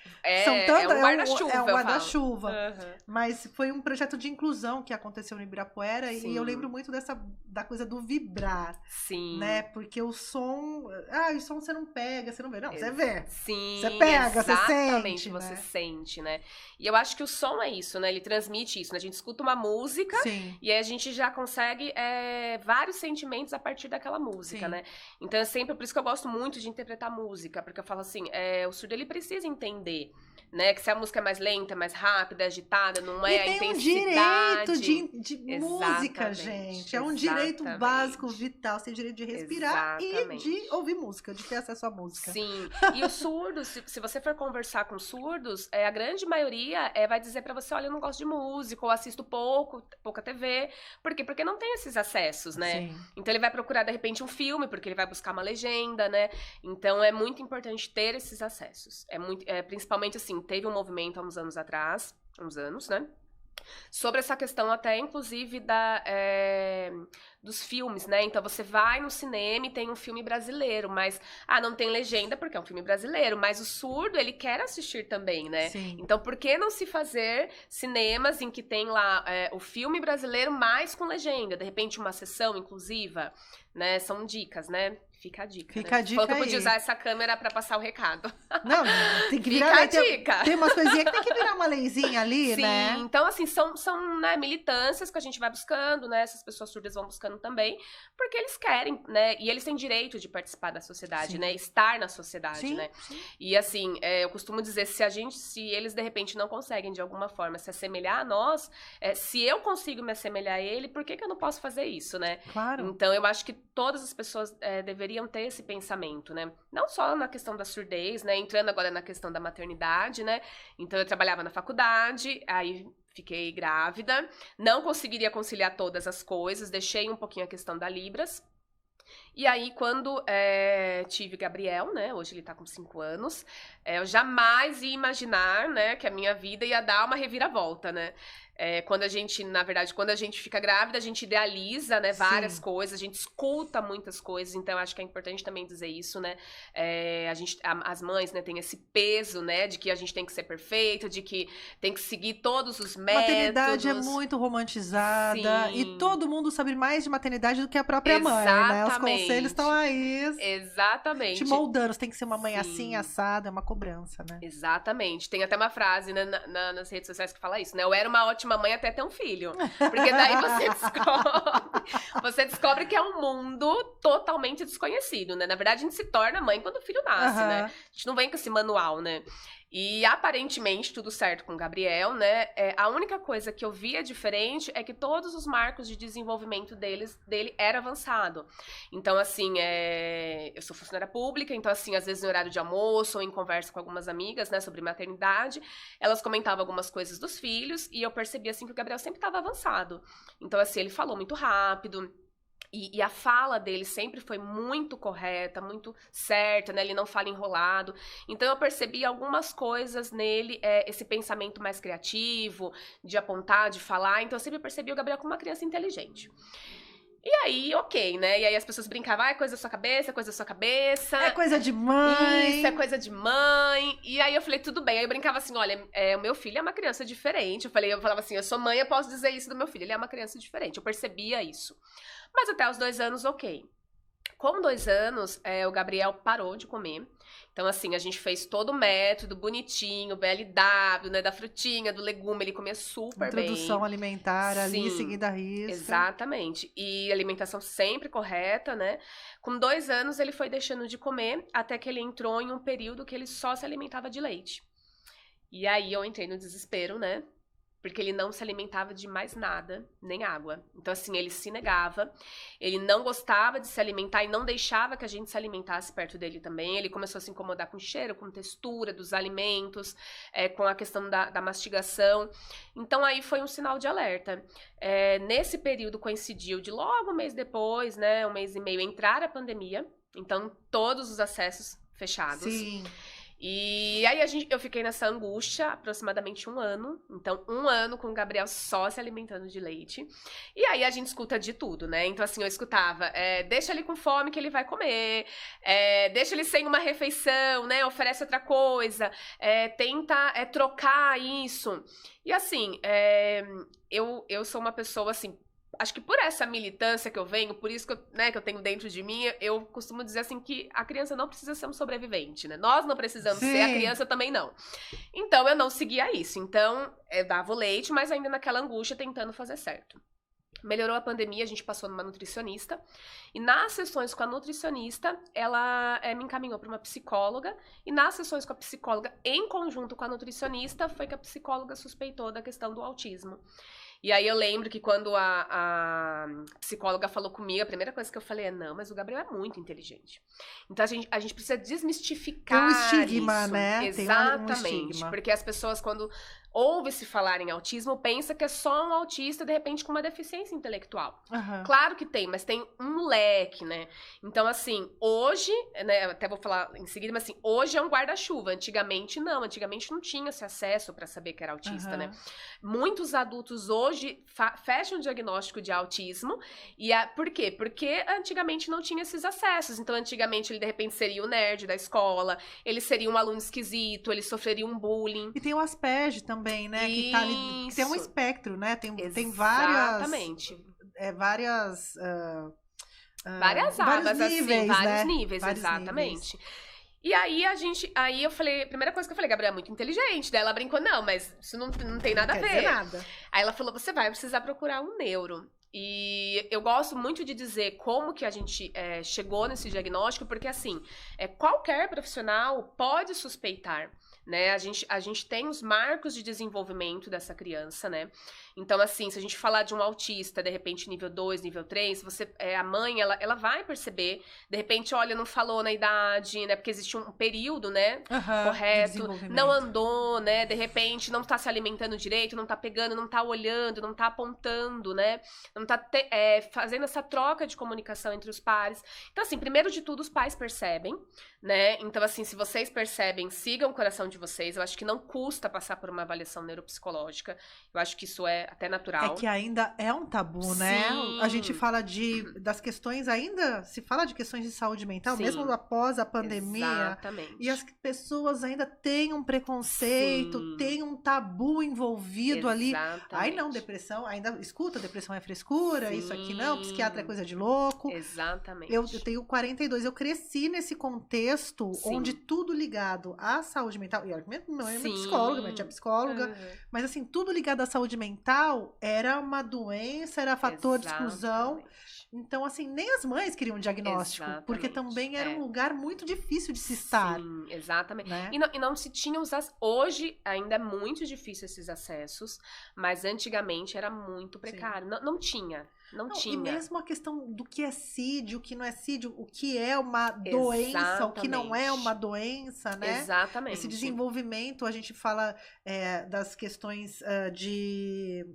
B: São tantas, é um guarda-chuva.
A: É um guarda-chuva. Mas foi um projeto de inclusão que aconteceu no Ibirapuera, e eu lembro muito da coisa do vibrar.
B: Sim.
A: Né? Porque o som... o som você não pega, você não vê. Não, você vê.
B: Sim,
A: você pega,
B: exatamente,
A: você
B: você sente, né? E eu acho que o som é isso, né? Ele transmite isso, né? A gente escuta uma música e aí a gente já consegue vários sentimentos a partir daquela música, né? Então, é sempre por isso que eu gosto muito de interpretar música, porque eu falo assim, o surdo, ele precisa entender, né? Que se a música é mais lenta, mais rápida, agitada, não é a intensidade.
A: E tem um direito de música, gente. É um direito básico, vital. Você tem direito de respirar e de ouvir música, de ter acesso à música.
B: Sim. E os surdos, se você for conversar com surdos, a grande maioria vai dizer pra você, olha, eu não gosto de música, ou assisto pouca TV. Por quê? Porque não tem esses acessos, né?
A: Sim.
B: Então ele vai procurar, de repente, um filme, porque ele vai buscar uma legenda, né? Então é muito importante ter esses acessos. Principalmente assim, teve um movimento há uns anos atrás, né? Sobre essa questão até, inclusive, dos filmes, né? Então, você vai no cinema e tem um filme brasileiro, mas, não tem legenda porque é um filme brasileiro, mas o surdo, ele quer assistir também, né?
A: Sim.
B: Então, por que não se fazer cinemas em que tem lá o filme brasileiro mais com legenda? De repente, uma sessão inclusiva, né? São dicas, né? Fica a dica.
A: Fica a dica aí.
B: Eu podia usar essa câmera pra passar o recado.
A: Não, tem que virar...
B: Fica a dica.
A: Tem umas coisinhas que tem que virar uma leizinha ali, né?
B: Sim, então assim, são né, militâncias que a gente vai buscando, né? Essas pessoas surdas vão buscando também, porque eles querem, né? E eles têm direito de participar da sociedade, né? Estar na sociedade, né? Sim. E assim, eu costumo dizer, se eles de repente não conseguem de alguma forma se assemelhar a nós, se eu consigo me assemelhar a ele, por que eu não posso fazer isso, né?
A: Claro.
B: Então eu acho que todas as pessoas deveriam ter esse pensamento, né? Não só na questão da surdez, né? Entrando agora na questão da maternidade, né? Então eu trabalhava na faculdade, aí fiquei grávida, não conseguiria conciliar todas as coisas, deixei um pouquinho a questão da Libras. E aí, quando tive Gabriel, né, hoje ele tá com 5 anos, eu jamais ia imaginar, né, que a minha vida ia dar uma reviravolta, né. quando a gente, na verdade, quando a gente fica grávida, a gente idealiza, né, várias coisas, a gente escuta muitas coisas, então acho que é importante também dizer isso, né, as mães, né, têm esse peso, né, de que a gente tem que ser perfeita, de que tem que seguir todos os métodos.
A: Maternidade é muito romantizada e todo mundo sabe mais de maternidade do que a própria mãe, né? Os conselhos estão aí.
B: Exatamente.
A: Te moldando, você tem que ser uma mãe assim, assada, é uma cobrança, né?
B: Exatamente. Tem até uma frase, né, nas redes sociais que fala isso, né? Eu era uma ótima mãe até ter um filho. Porque daí você descobre que é um mundo totalmente desconhecido, né? Na verdade, a gente se torna mãe quando o filho nasce, né? A gente não vem com esse manual, né? E aparentemente tudo certo com o Gabriel, né? A única coisa que eu via diferente é que todos os marcos de desenvolvimento dele era avançado. Então, assim, eu sou funcionária pública, então, assim, às vezes em horário de almoço ou em conversa com algumas amigas, né, sobre maternidade, elas comentavam algumas coisas dos filhos e eu percebia, assim, que o Gabriel sempre estava avançado. Então, assim, ele falou muito rápido. E a fala dele sempre foi muito correta, muito certa, né? Ele não fala enrolado. Então, eu percebi algumas coisas nele, esse pensamento mais criativo, de apontar, de falar. Então, eu sempre percebi o Gabriel como uma criança inteligente. E aí, ok, né? E aí as pessoas brincavam, é coisa da sua cabeça, é coisa da sua cabeça.
A: É coisa de mãe.
B: Isso, é coisa de mãe. E aí eu falei, tudo bem. Aí eu brincava assim, olha, o meu filho é uma criança diferente. Eu falava assim, eu sou mãe, eu posso dizer isso do meu filho. Ele é uma criança diferente. Eu percebia isso. Mas até os 2 anos, ok. Com 2 anos, o Gabriel parou de comer. Então, assim, a gente fez todo o método bonitinho, BLW, né, da frutinha, do legume, ele comia super bem.
A: Introdução alimentar ali, seguida à risca.
B: Exatamente. E alimentação sempre correta, né? Com 2 anos, ele foi deixando de comer, até que ele entrou em um período que ele só se alimentava de leite. E aí, eu entrei no desespero, né? Porque ele não se alimentava de mais nada, nem água. Então, assim, ele se negava, ele não gostava de se alimentar e não deixava que a gente se alimentasse perto dele também. Ele começou a se incomodar com o cheiro, com textura dos alimentos, com a questão da mastigação. Então, aí foi um sinal de alerta. Nesse período coincidiu de logo um mês depois, né, 1 mês e meio, entrar a pandemia. Então, todos os acessos fechados.
A: Sim.
B: E aí eu fiquei nessa angústia aproximadamente 1 ano. Então, 1 ano com o Gabriel só se alimentando de leite. E aí a gente escuta de tudo, né? Então, assim, eu escutava, deixa ele com fome que ele vai comer, deixa ele sem uma refeição, né? Oferece outra coisa, tenta trocar isso. E assim, eu sou uma pessoa, assim, acho que por essa militância que eu venho, por isso que eu tenho dentro de mim, eu costumo dizer assim que a criança não precisa ser um sobrevivente, né? Nós não precisamos ser, a criança também não. Então, eu não seguia isso. Então, eu dava o leite, mas ainda naquela angústia, tentando fazer certo. Melhorou a pandemia, a gente passou numa nutricionista. E nas sessões com a nutricionista, ela me encaminhou para uma psicóloga. E nas sessões com a psicóloga, em conjunto com a nutricionista, foi que a psicóloga suspeitou da questão do autismo. E aí eu lembro que quando a psicóloga falou comigo, a primeira coisa que eu falei não, mas o Gabriel é muito inteligente. Então a gente precisa desmistificar isso.
A: Tem um estigma, né?
B: Exatamente.
A: Tem um estigma.
B: Porque as pessoas, quando ouve-se falar em autismo, pensa que é só um autista, de repente, com uma deficiência intelectual. Claro que tem, mas tem um leque, né? Então, assim, hoje, né, até vou falar em seguida, mas assim, hoje é um guarda-chuva. Antigamente, não. Antigamente não tinha esse acesso para saber que era autista, né? Muitos adultos hoje fecham o diagnóstico de autismo. Por quê? Porque antigamente não tinha esses acessos. Então, antigamente, ele, de repente, seria o nerd da escola, ele seria um aluno esquisito, ele sofreria um bullying.
A: E tem o Asperger também, né? Que tá ali, que tem um espectro, né? Tem várias... Exatamente. Várias
B: abas,
A: níveis,
B: assim, vários
A: né?
B: níveis, exatamente. E aí eu falei, a primeira coisa que eu falei, Gabriel é muito inteligente. Daí ela brincou, não, mas isso não tem nada a ver.
A: Não quer dizer nada.
B: Aí ela falou, você vai precisar procurar um neuro. E eu gosto muito de dizer como que a gente chegou nesse diagnóstico, porque assim, qualquer profissional pode suspeitar, né? A gente tem os marcos de desenvolvimento dessa criança, né? Então, assim, se a gente falar de um autista, de repente, nível 2, nível 3, a mãe, ela vai perceber, de repente, olha, não falou na idade, né? Porque existe um período, né? Correto, não andou, né? De repente, não tá se alimentando direito, não tá pegando, não tá olhando, não tá apontando, né? Não tá fazendo essa troca de comunicação entre os pares. Então, assim, primeiro de tudo, os pais percebem, né? Então, assim, se vocês percebem, sigam o coração de de vocês. Eu acho que não custa passar por uma avaliação neuropsicológica. Eu acho que isso é até natural.
A: É que ainda é um tabu, né?
B: Sim.
A: A gente fala das questões, ainda se fala de questões de saúde mental,
B: Sim.
A: mesmo após a pandemia.
B: Exatamente.
A: E as pessoas ainda têm um preconceito,
B: Sim.
A: têm um tabu envolvido ali.
B: Exatamente.
A: Ai, não, depressão, ainda escuta, depressão é frescura,
B: Sim.
A: isso aqui não, psiquiatra é coisa de louco.
B: Exatamente.
A: Eu tenho 42, eu cresci nesse contexto
B: Sim.
A: onde tudo ligado à saúde mental, e olha, minha mãe é
B: Sim.
A: psicóloga, minha tia é psicóloga,
B: Uhum.
A: mas assim, tudo ligado à saúde mental era uma doença, era fator de exclusão.
B: Exatamente.
A: Então, assim, nem as mães queriam diagnóstico, porque também era um lugar muito difícil de se estar.
B: Sim, exatamente.
A: Né?
B: E não se tinha hoje ainda é muito difícil esses acessos, mas antigamente era muito precário. Não tinha. Não tinha.
A: E mesmo a questão do que é CID, o que não é CID, o que é uma doença,
B: Exatamente.
A: o que não é uma doença, né?
B: Exatamente.
A: Esse desenvolvimento, a gente fala das questões de...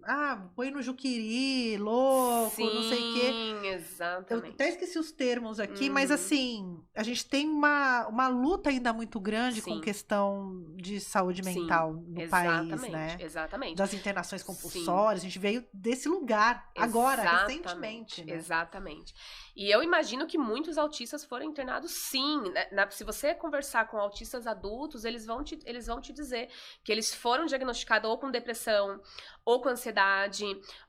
A: põe no juquiri, louco,
B: Sim,
A: não sei o quê.
B: Exatamente.
A: Eu até esqueci os termos aqui, mas assim, a gente tem uma luta ainda muito grande com questão de saúde mental no país, né?
B: Exatamente.
A: Das internações compulsórias, a gente veio desse lugar, agora, recentemente. Né?
B: Exatamente. E eu imagino que muitos autistas foram internados, sim. Se você conversar com autistas adultos, eles vão te dizer que eles foram diagnosticados ou com depressão, ou com ansiedade,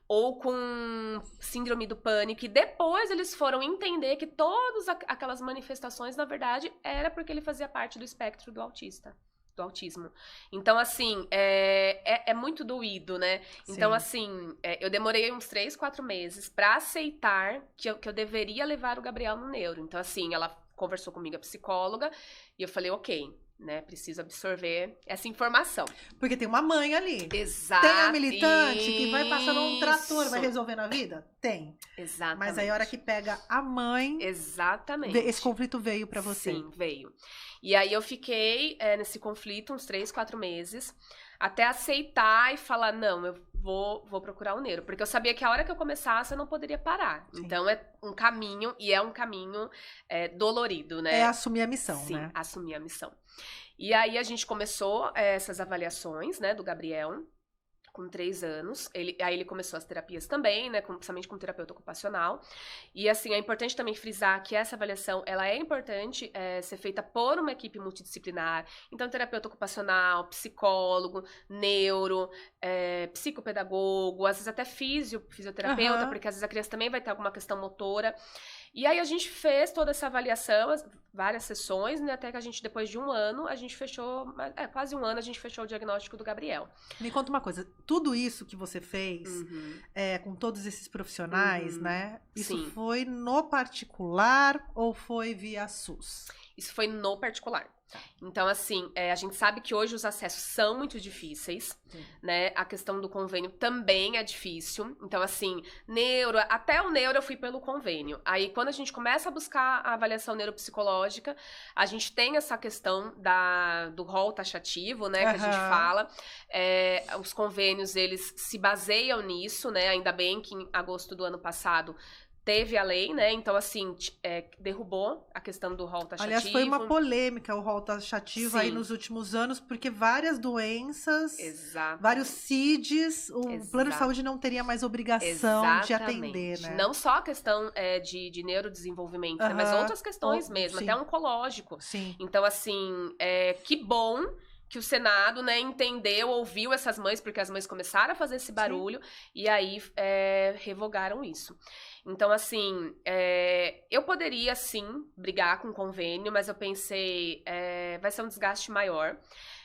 B: ou com síndrome do pânico, e depois eles foram entender que todas aquelas manifestações, na verdade, era porque ele fazia parte do espectro do autismo. Então, assim, é muito doído, né?
A: Sim.
B: Então, assim, eu demorei uns 3, 4 meses pra aceitar que eu deveria levar o Gabriel no neuro. Então, assim, ela conversou comigo, a psicóloga, e eu falei, ok, né, preciso absorver essa informação.
A: Porque tem uma mãe ali.
B: Exato.
A: Tem a militante que vai passando um trator, vai resolvendo a vida? Tem.
B: Exatamente.
A: Mas aí a hora que pega a mãe...
B: Exatamente.
A: Esse conflito veio pra você.
B: Sim, veio. E aí eu fiquei nesse conflito uns 3, 4 meses, até aceitar e falar, não, eu vou procurar o neuro. Porque eu sabia que a hora que eu começasse, eu não poderia parar. Sim. Então é um caminho, e é um caminho dolorido, né?
A: É assumir a missão,
B: sim,
A: né?
B: Sim, assumir a missão. E aí a gente começou essas avaliações, né, do Gabriel, com 3 anos. Aí ele começou as terapias também, né, principalmente com terapeuta ocupacional. E assim, é importante também frisar que essa avaliação, ela é importante ser feita por uma equipe multidisciplinar. Então, terapeuta ocupacional, psicólogo, neuro, psicopedagogo, às vezes até fisioterapeuta, porque às vezes a criança também vai ter alguma questão motora. E aí a gente fez toda essa avaliação, várias sessões, né, até que a gente, depois de 1 ano, a gente fechou, quase 1 ano, a gente fechou o diagnóstico do Gabriel.
A: Me conta uma coisa, tudo isso que você fez, com todos esses profissionais, né, isso Sim. foi no particular ou foi via SUS?
B: Isso foi no particular. Então, assim, a gente sabe que hoje os acessos são muito difíceis, né? A questão do convênio também é difícil. Então, assim, até o neuro eu fui pelo convênio. Aí, quando a gente começa a buscar a avaliação neuropsicológica, a gente tem essa questão do rol taxativo, né? Que a gente fala. Os convênios, eles se baseiam nisso, né? Ainda bem que em agosto do ano passado teve a lei, né? Então, assim, derrubou a questão do rol taxativo.
A: Aliás, foi uma polêmica o rol taxativo Sim. aí nos últimos anos, porque várias doenças, vários CIDs, o plano de saúde não teria mais obrigação de atender, né?
B: Não só a questão de neurodesenvolvimento, né? Mas outras questões mesmo,
A: Sim.
B: até oncológico.
A: Sim.
B: Então, assim, que bom que o Senado, né, entendeu, ouviu essas mães, porque as mães começaram a fazer esse barulho, Sim. e aí revogaram isso. Então, assim, eu poderia, sim, brigar com o convênio, mas eu pensei, vai ser um desgaste maior.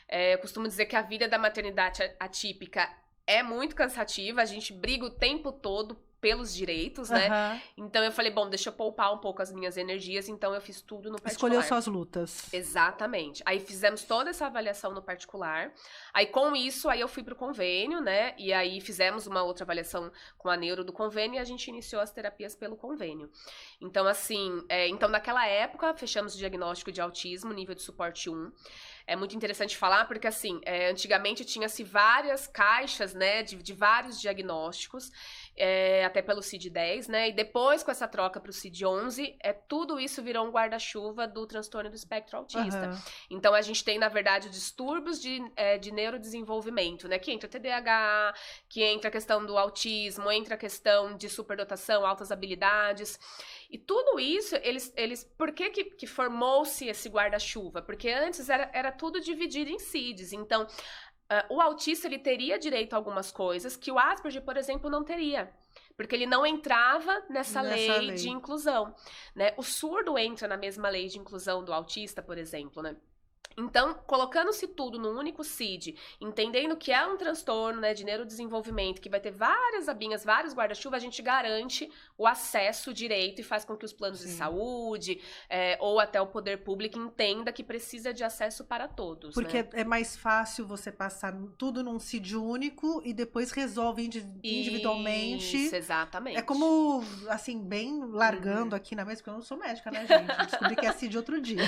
B: Eu costumo dizer que a vida da maternidade atípica é muito cansativa, a gente briga o tempo todo pelos direitos, né? Então eu falei, bom, deixa eu poupar um pouco as minhas energias, então eu fiz tudo no particular.
A: Escolheu suas lutas.
B: Exatamente. Aí fizemos toda essa avaliação no particular. Aí com isso, aí eu fui pro convênio, né? E aí fizemos uma outra avaliação com a neuro do convênio e a gente iniciou as terapias pelo convênio. Então, assim, então naquela época, fechamos o diagnóstico de autismo, nível de suporte 1. É muito interessante falar, porque assim, antigamente tinha-se várias caixas, né, de vários diagnósticos. até pelo CID-10, né? E depois, com essa troca para o CID-11, tudo isso virou um guarda-chuva do transtorno do espectro autista. Então, a gente tem, na verdade, distúrbios de neurodesenvolvimento, né? Que entra TDAH, que entra a questão do autismo, entra a questão de superdotação, altas habilidades. E tudo isso, por que formou-se esse guarda-chuva? Porque antes era tudo dividido em CIDs. Então, o autista, ele teria direito a algumas coisas que o Asperger, por exemplo, não teria. Porque ele não entrava nessa lei de inclusão, né? O surdo entra na mesma lei de inclusão do autista, por exemplo, né? Então, colocando-se tudo num único CID, entendendo que é um transtorno, né, de neurodesenvolvimento, que vai ter várias abinhas, vários guarda-chuva, a gente garante o acesso direito e faz com que os planos de saúde ou até o poder público entenda que precisa de acesso para todos.
A: Porque
B: né?
A: é mais fácil você passar tudo num CID único e depois resolve individualmente.
B: Isso, exatamente.
A: É como, assim, bem largando aqui na mesa, porque eu não sou médica, né, gente? Eu descobri que é CID outro dia.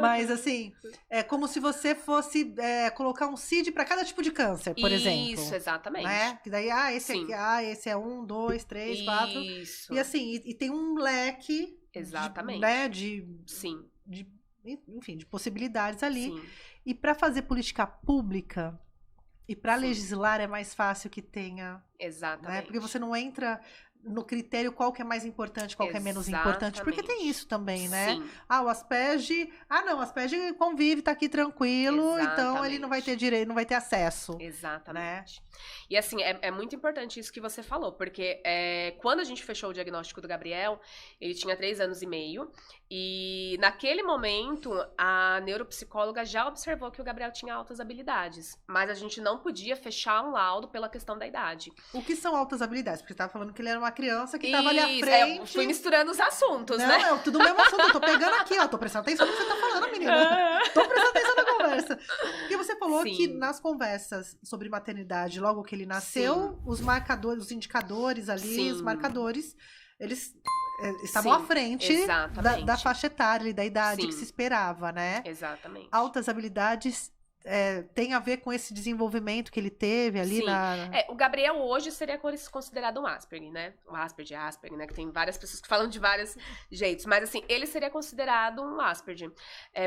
A: Mas, assim... É como se você fosse colocar um CID para cada tipo de câncer, por exemplo.
B: Isso, exatamente.
A: Né? Que daí, esse é 1, 2, 3, 4.
B: Isso.
A: E assim, e tem um leque
B: exatamente.
A: De possibilidades ali.
B: Sim.
A: E para fazer política pública e para legislar é mais fácil que tenha.
B: Exatamente.
A: Né? Porque você não entra no critério qual que é mais importante, qual que é menos importante. Porque tem isso também, né?
B: Sim.
A: O Asperger... não, o Asperger convive, tá aqui tranquilo, então ele não vai ter direito, não vai ter acesso.
B: Exatamente. Né? E assim, é muito importante isso que você falou, porque quando a gente fechou o diagnóstico do Gabriel, ele tinha 3 anos e meio, e naquele momento, a neuropsicóloga já observou que o Gabriel tinha altas habilidades, mas a gente não podia fechar um laudo pela questão da idade.
A: O que são altas habilidades? Porque você estava falando que ele era uma criança que estava ali à frente.
B: Eu fui misturando os assuntos,
A: não,
B: né?
A: É tudo o mesmo assunto. Eu tô pegando aqui, ó. Tô prestando atenção no que você tá falando, menina. Tô prestando atenção na conversa. Porque você falou que nas conversas sobre maternidade, logo que ele nasceu, os marcadores, os indicadores ali, os marcadores, eles estavam à frente da faixa etária, da idade que se esperava, né?
B: Exatamente.
A: Altas habilidades... tem a ver com esse desenvolvimento que ele teve ali
B: o Gabriel hoje seria considerado um Asperger, né? O Asperger, né? Que tem várias pessoas que falam de vários jeitos. Mas, assim, ele seria considerado um Asperger.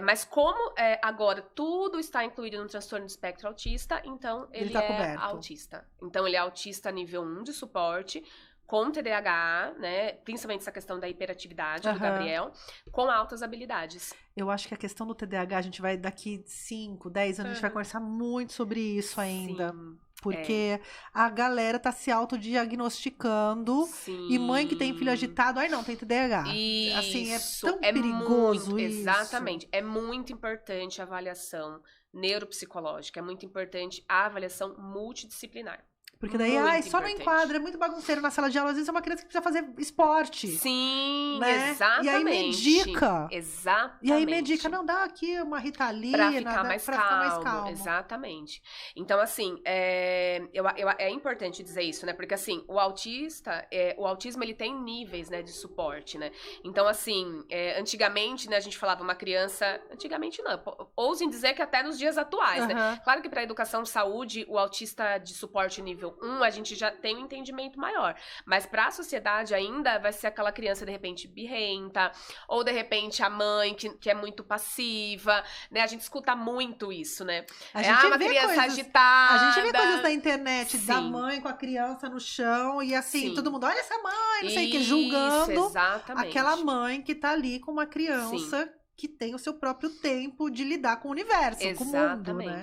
B: Mas como agora tudo está incluído no transtorno do espectro autista, então ele
A: tá
B: é
A: coberto.
B: autista. Então, ele é autista nível 1 de suporte, com TDAH, né? Principalmente essa questão da hiperatividade do Gabriel, com altas habilidades.
A: Eu acho que a questão do TDAH, a gente vai, daqui 5, 10 anos, a gente vai conversar muito sobre isso ainda.
B: Sim,
A: porque a galera tá se autodiagnosticando. E mãe que tem filho agitado, não, tem TDAH.
B: Isso,
A: assim, é tão perigoso isso.
B: Exatamente. É muito importante a avaliação neuropsicológica, é muito importante a avaliação multidisciplinar.
A: Porque daí, só não enquadra, é muito bagunceiro na sala de aula. Às vezes é uma criança que precisa fazer esporte.
B: Sim,
A: né?
B: exatamente.
A: E aí medica.
B: Exatamente.
A: E aí medica, não, dá aqui uma Ritalina.
B: Pra ficar mais
A: calmo.
B: Exatamente. Então, assim, é importante dizer isso, né? Porque, assim, o autismo, ele tem níveis, né, de suporte, né? Então, assim, antigamente, né, a gente falava uma criança... Antigamente, não. Ousem dizer que até nos dias atuais, né? Claro que pra educação e saúde, o autista de suporte nível 1, a gente já tem um entendimento maior. Mas para a sociedade ainda vai ser aquela criança, de repente, birrenta, ou de repente a mãe que é muito passiva, né? A gente escuta muito isso, né? Uma criança agitada.
A: A gente vê coisas na internet da mãe com a criança no chão e assim, todo mundo, olha essa mãe, não sei o que, julgando aquela mãe que tá ali com uma criança que tem o seu próprio tempo de lidar com o universo, com o mundo, né?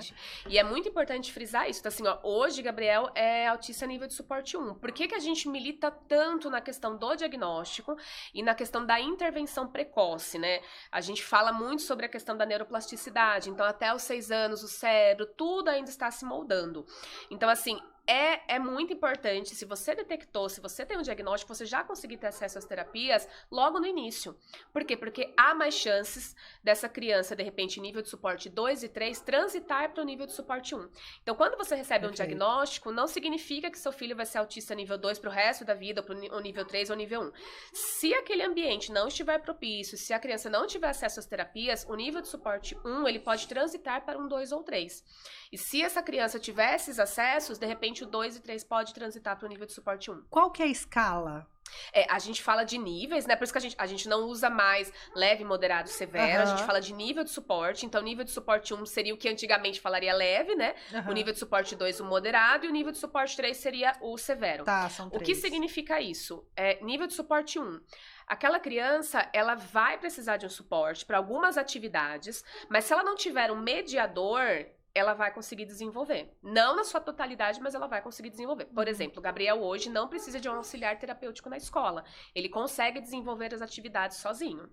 B: E é muito importante frisar isso. Então, assim, hoje Gabriel é autista nível de suporte 1. Por que a gente milita tanto na questão do diagnóstico e na questão da intervenção precoce, né? A gente fala muito sobre a questão da neuroplasticidade. Então, até os 6 anos, o cérebro, tudo ainda está se moldando. Então, assim, é muito importante, se você detectou, se você tem um diagnóstico, você já conseguir ter acesso às terapias logo no início. Por quê? Porque há mais chances dessa criança, de repente, nível de suporte 2 e 3, transitar para o nível de suporte 1. Então, quando você recebe um diagnóstico, não significa que seu filho vai ser autista nível 2 para o resto da vida, ou para o nível 3 ou nível 1. Se aquele ambiente não estiver propício, se a criança não tiver acesso às terapias, o nível de suporte 1, ele pode transitar para um 2 ou 3. E se essa criança tiver esses acessos, de repente, repente o 2 e 3 pode transitar para o nível de suporte 1.
A: Qual que é a escala?
B: A gente fala de níveis, né? Por isso que a gente não usa mais leve, moderado, severo. A gente fala de nível de suporte. Então, nível de suporte 1 seria o que antigamente falaria leve, né? O nível de suporte 2, o moderado. E o nível de suporte 3 seria o severo.
A: Tá, são 3.
B: O que significa isso? Nível de suporte 1. Aquela criança, ela vai precisar de um suporte para algumas atividades, mas se ela não tiver um mediador, ela vai conseguir desenvolver. Não na sua totalidade, mas ela vai conseguir desenvolver. Por exemplo, o Gabriel hoje não precisa de um auxiliar terapêutico na escola. Ele consegue desenvolver as atividades sozinho.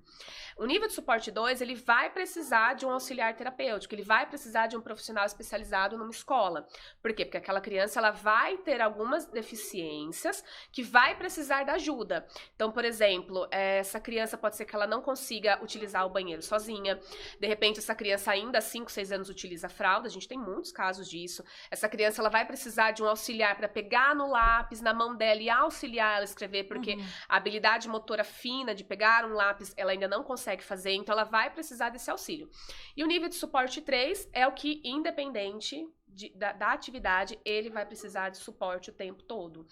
B: O nível de suporte 2, ele vai precisar de um auxiliar terapêutico, ele vai precisar de um profissional especializado numa escola. Por quê? Porque aquela criança, ela vai ter algumas deficiências que vai precisar da ajuda. Então, por exemplo, essa criança pode ser que ela não consiga utilizar o banheiro sozinha. De repente, essa criança ainda há 5, 6 anos utiliza a fralda. A gente tem muitos casos disso. Essa criança, ela vai precisar de um auxiliar para pegar no lápis, na mão dela e auxiliar ela a escrever, porque a habilidade motora fina de pegar um lápis, ela ainda não consegue fazer, então ela vai precisar desse auxílio. E o nível de suporte 3 é o que, independente da atividade, ele vai precisar de suporte o tempo todo.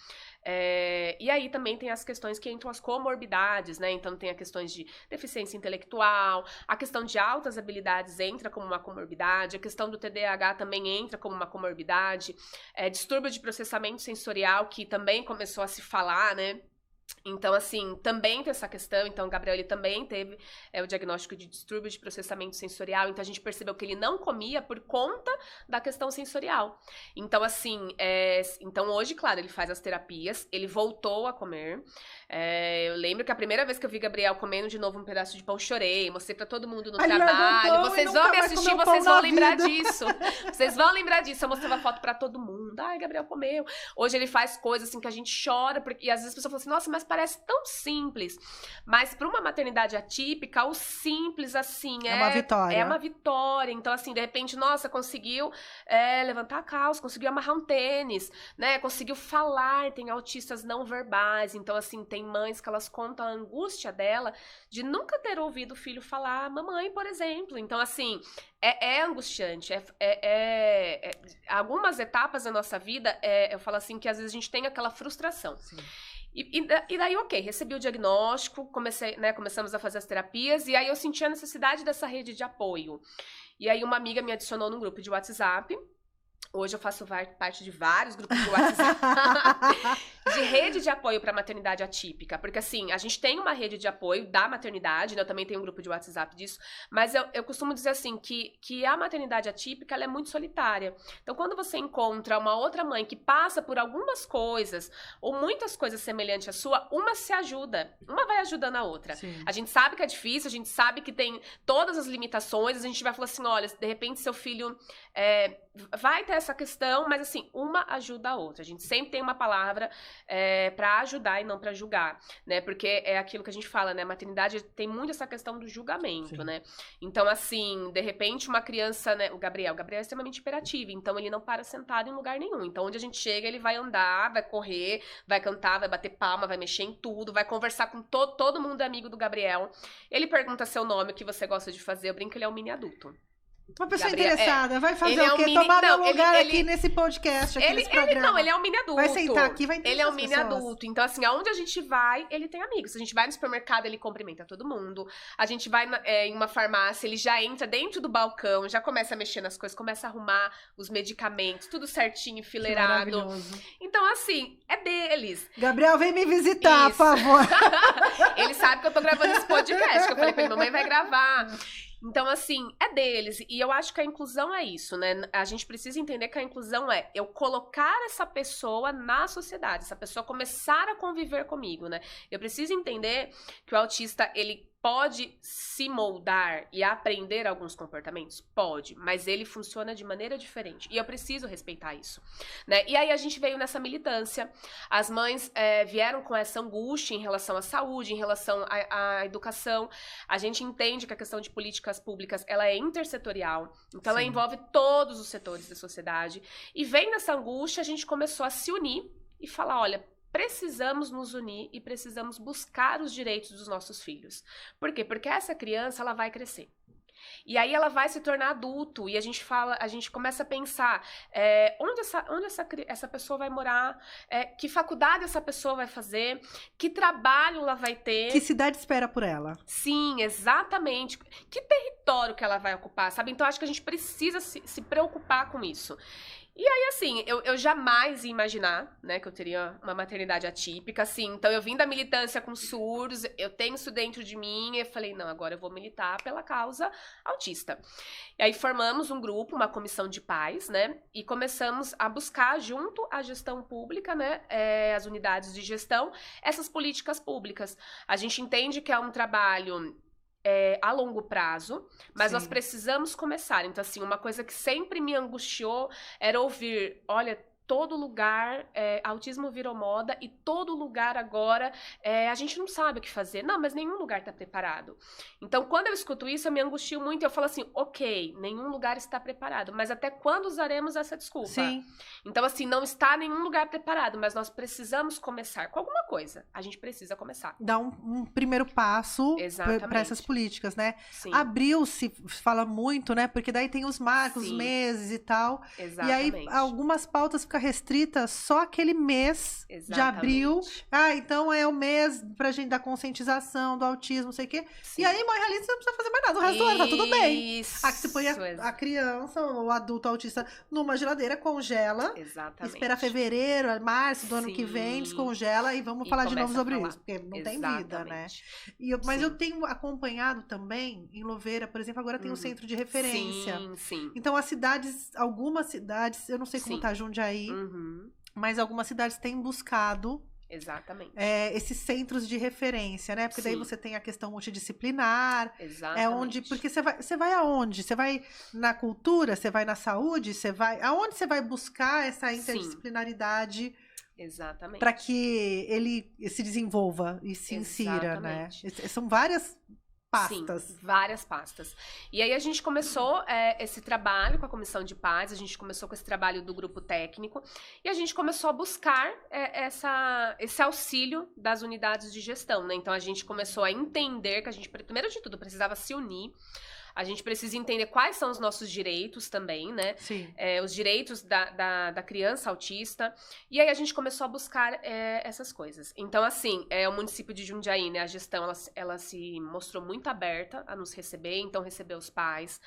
B: E aí também tem as questões que entram as comorbidades, né? Então tem as questões de deficiência intelectual, a questão de altas habilidades entra como uma comorbidade, a questão do TDAH também entra como uma comorbidade, distúrbio de processamento sensorial, que também começou a se falar, né? Então, assim, também tem essa questão. Então, o Gabriel, ele também teve o diagnóstico de distúrbio de processamento sensorial. Então, a gente percebeu que ele não comia por conta da questão sensorial. Então, assim, então hoje, claro, ele faz as terapias, ele voltou a comer. Eu lembro que a primeira vez que eu vi Gabriel comendo de novo um pedaço de pão, chorei, mostrei pra todo mundo no trabalho. Vocês vão me assistir, vocês vão lembrar disso. Vocês vão lembrar disso. Eu mostrava foto pra todo mundo. Ai, Gabriel comeu. Hoje ele faz coisas assim que a gente chora, e às vezes as pessoas falam assim, nossa, mas parece tão simples. Mas para uma maternidade atípica, o simples, assim,
A: é uma vitória.
B: É uma vitória. Então, assim, de repente, nossa, conseguiu levantar a calça, conseguiu amarrar um tênis, né? Conseguiu falar. Tem autistas não verbais. Então, assim, tem mães que elas contam a angústia dela de nunca ter ouvido o filho falar mamãe, por exemplo. Então, assim, é angustiante. Algumas etapas da nossa vida, eu falo assim, que às vezes a gente tem aquela frustração. Sim. E daí, ok, recebi o diagnóstico, começamos a fazer as terapias, e aí eu senti a necessidade dessa rede de apoio. E aí uma amiga me adicionou num grupo de WhatsApp. Hoje eu faço parte de vários grupos de WhatsApp de rede de apoio para maternidade atípica, porque assim, a gente tem uma rede de apoio da maternidade, né? Eu também tenho um grupo de WhatsApp disso, mas eu costumo dizer assim, que a maternidade atípica, ela é muito solitária. Então, quando você encontra uma outra mãe que passa por algumas coisas, ou muitas coisas semelhantes à sua, uma se ajuda, uma vai ajudando a outra. Sim. A gente sabe que é difícil, a gente sabe que tem todas as limitações, a gente vai falar assim, olha, de repente seu filho vai ter essa questão, mas assim, uma ajuda a outra. A gente sempre tem uma palavra para ajudar e não para julgar, né? Porque é aquilo que a gente fala, né? A maternidade tem muito essa questão do julgamento, sim, né? Então, assim, de repente uma criança, né? O Gabriel é extremamente hiperativo, então ele não para sentado em lugar nenhum. Então, onde a gente chega, ele vai andar, vai correr, vai cantar, vai bater palma, vai mexer em tudo, vai conversar com todo mundo amigo do Gabriel. Ele pergunta seu nome, o que você gosta de fazer. Eu brinco que ele é um mini adulto.
A: Uma pessoa Gabriel, interessada, vai fazer o quê? Tomar meu lugar aqui nesse podcast, aqui nesse programa.
B: Ele é um mini adulto.
A: Vai sentar aqui, vai entender.
B: Ele é um mini adulto. Então, assim, aonde a gente vai, ele tem amigos. Se a gente vai no supermercado, ele cumprimenta todo mundo. A gente vai em uma farmácia, ele já entra dentro do balcão, já começa a mexer nas coisas, começa a arrumar os medicamentos, tudo certinho, enfileirado. Então, assim, é deles.
A: Gabriel, vem me visitar, por favor.
B: Ele sabe que eu tô gravando esse podcast, que eu falei pra ele, mamãe vai gravar. Então, assim, é deles. E eu acho que a inclusão é isso, né? A gente precisa entender que a inclusão é eu colocar essa pessoa na sociedade, essa pessoa começar a conviver comigo, né? Eu preciso entender que o autista, ele pode se moldar e aprender alguns comportamentos? Pode, mas ele funciona de maneira diferente. E eu preciso respeitar isso, né? E aí a gente veio nessa militância. As mães vieram com essa angústia em relação à saúde, em relação à educação. A gente entende que a questão de políticas públicas, ela é intersetorial. Então, sim, ela envolve todos os setores da sociedade. E vem nessa angústia, a gente começou a se unir e falar, olha, precisamos nos unir e precisamos buscar os direitos dos nossos filhos. Por quê? Porque essa criança, ela vai crescer. E aí ela vai se tornar adulto e a gente começa a pensar onde essa pessoa vai morar, que faculdade essa pessoa vai fazer, que trabalho ela vai ter.
A: Que cidade espera por ela.
B: Sim, exatamente. Que território que ela vai ocupar, sabe? Então acho que a gente precisa se preocupar com isso. E aí, assim, eu jamais ia imaginar, né, que eu teria uma maternidade atípica, assim. Então, eu vim da militância com surdos, eu tenho isso dentro de mim, e eu falei, não, agora eu vou militar pela causa autista. E aí, formamos um grupo, uma comissão de pais, né, e começamos a buscar, junto à gestão pública, né, as unidades de gestão, essas políticas públicas. A gente entende que é um trabalho a longo prazo, mas nós precisamos começar. Então, assim, uma coisa que sempre me angustiou era ouvir, olha, todo lugar, autismo virou moda e todo lugar agora, a gente não sabe o que fazer. Não, mas nenhum lugar está preparado. Então, quando eu escuto isso, eu me angustio muito e eu falo assim, ok, nenhum lugar está preparado, mas até quando usaremos essa desculpa?
A: Sim.
B: Então, assim, não está nenhum lugar preparado, mas nós precisamos começar com alguma coisa. A gente precisa começar.
A: Dar um primeiro passo para essas políticas, né?
B: Sim.
A: Abril se fala muito, né? Porque daí tem os marcos, os meses e tal.
B: Exatamente.
A: E aí algumas pautas ficam restritas só aquele mês de abril. Ah, então é o mês pra gente dar conscientização do autismo, não sei o quê. Sim. E aí, mãe realista, você não precisa fazer mais nada. O resto do ano tá tudo bem. Aqui você põe a criança, o adulto autista, numa geladeira, congela.
B: Exatamente.
A: Espera fevereiro, março do ano que vem, descongela e vamos falar de novo sobre isso. Porque não tem vida, né? Mas eu tenho acompanhado também, em Louveira, por exemplo, agora tem um centro de referência.
B: Sim.
A: Então, algumas cidades, eu não sei como tá Jundiaí, mas algumas cidades têm buscado esses centros de referência, né? Porque daí você tem a questão multidisciplinar.
B: Exatamente.
A: Porque você vai aonde? Você vai na cultura? Você vai na saúde? Aonde você vai buscar essa interdisciplinaridade?
B: Exatamente.
A: Para que ele se desenvolva e se insira, né? São várias pastas.
B: Sim, várias pastas. E aí a gente começou esse trabalho com a comissão de paz, a gente começou com esse trabalho do grupo técnico e a gente começou a buscar esse auxílio das unidades de gestão, né? Então a gente começou a entender que a gente, primeiro de tudo, precisava se unir. A gente precisa entender quais são os nossos direitos também, né?
A: Sim.
B: Os direitos da criança autista. E aí a gente começou a buscar essas coisas. Então, assim, o município de Jundiaí, né? A gestão, ela se mostrou muito aberta a nos receber. Então, recebeu os pais,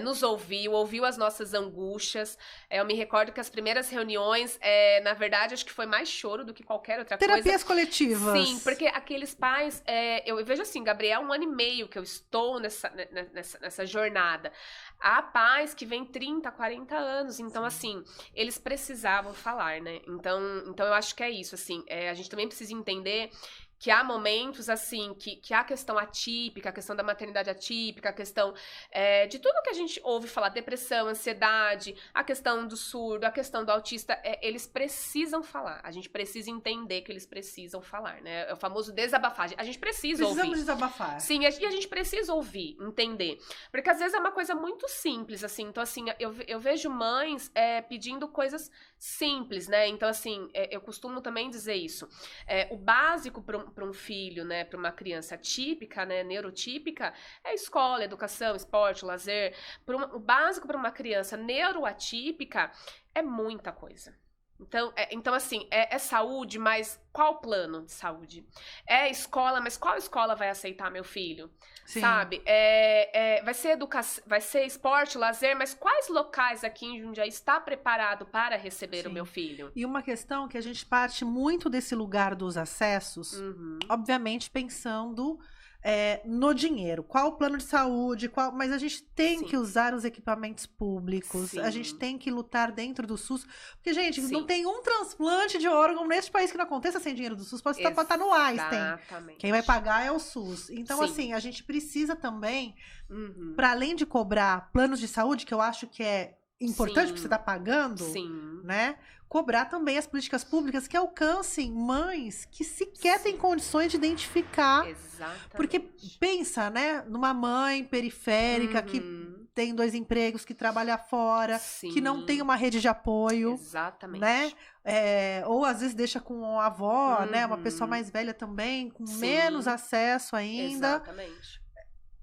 B: nos ouviu as nossas angústias. Eu me recordo que as primeiras reuniões, na verdade, acho que foi mais choro do que qualquer outra coisa.
A: Terapias coletivas.
B: Sim, porque aqueles pais... eu vejo assim, Gabriel, 1 ano e meio que eu estou nessa jornada. Há pais que vêm 30, 40 anos, então, assim, eles precisavam falar, né? Então eu acho que é isso, assim, a gente também precisa entender que há momentos, assim, que a questão atípica, a questão da maternidade atípica, a questão de tudo que a gente ouve falar, depressão, ansiedade, a questão do surdo, a questão do autista, eles precisam falar. A gente precisa entender que eles precisam falar, né? É o famoso desabafar. A gente precisa ouvir.
A: Precisamos desabafar.
B: Sim, e a gente precisa ouvir, entender. Porque às vezes é uma coisa muito simples, assim. Então, assim, eu vejo mães pedindo coisas simples, né? Então, assim, eu costumo também dizer isso. O básico para um filho, né, para uma criança típica, né, neurotípica, é escola, educação, esporte, lazer. O básico para uma criança neuroatípica é muita coisa. Então assim, saúde, mas qual plano de saúde? É escola, mas qual escola vai aceitar meu filho? Sim. Sabe? Vai ser educação, vai ser esporte, lazer, mas quais locais aqui em Jundiaí está preparado para receber o meu filho?
A: E uma questão que a gente parte muito desse lugar dos acessos, obviamente pensando no dinheiro. Qual o plano de saúde? Mas a gente tem que usar os equipamentos públicos. A gente tem que lutar dentro do SUS. Porque, gente, não tem um transplante de órgão neste país que não aconteça sem dinheiro do SUS. Pode estar no Einstein. Quem vai pagar é o SUS. Então, assim, a gente precisa também, para além de cobrar planos de saúde, que eu acho que é importante porque você está pagando, né? Cobrar também as políticas públicas que alcancem mães que sequer têm condições de identificar.
B: Exatamente.
A: Porque pensa, né, numa mãe periférica que tem 2 empregos, que trabalha fora, que não tem uma rede de apoio.
B: Exatamente.
A: Né? Ou às vezes deixa com a avó, né? Uma pessoa mais velha também, com menos acesso ainda.
B: Exatamente.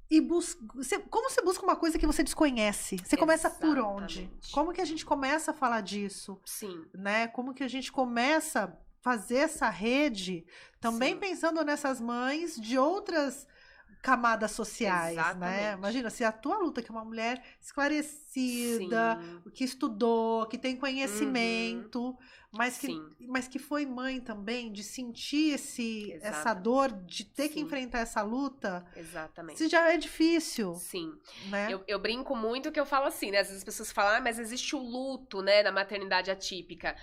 A: E como você busca uma coisa que você desconhece? Você começa por onde?
B: Exatamente.
A: Como que a gente começa a falar disso?
B: Sim,
A: Né? Como que a gente começa a fazer essa rede, também
B: sim.
A: pensando nessas mães de outras camadas sociais, né?
B: Exatamente.
A: Imagina, se a tua luta, que é uma mulher esclarecida,
B: Sim.
A: que estudou, que tem
B: Uhum.
A: conhecimento,
B: Sim.
A: mas que foi mãe também, de sentir essa
B: Exatamente.
A: dor, de ter que
B: Sim.
A: enfrentar essa luta,
B: Exatamente.
A: se já é difícil,
B: Sim.
A: né?
B: Eu brinco muito que eu falo assim, né? Às vezes as pessoas falam, ah, mas existe o luto, né, da maternidade atípica.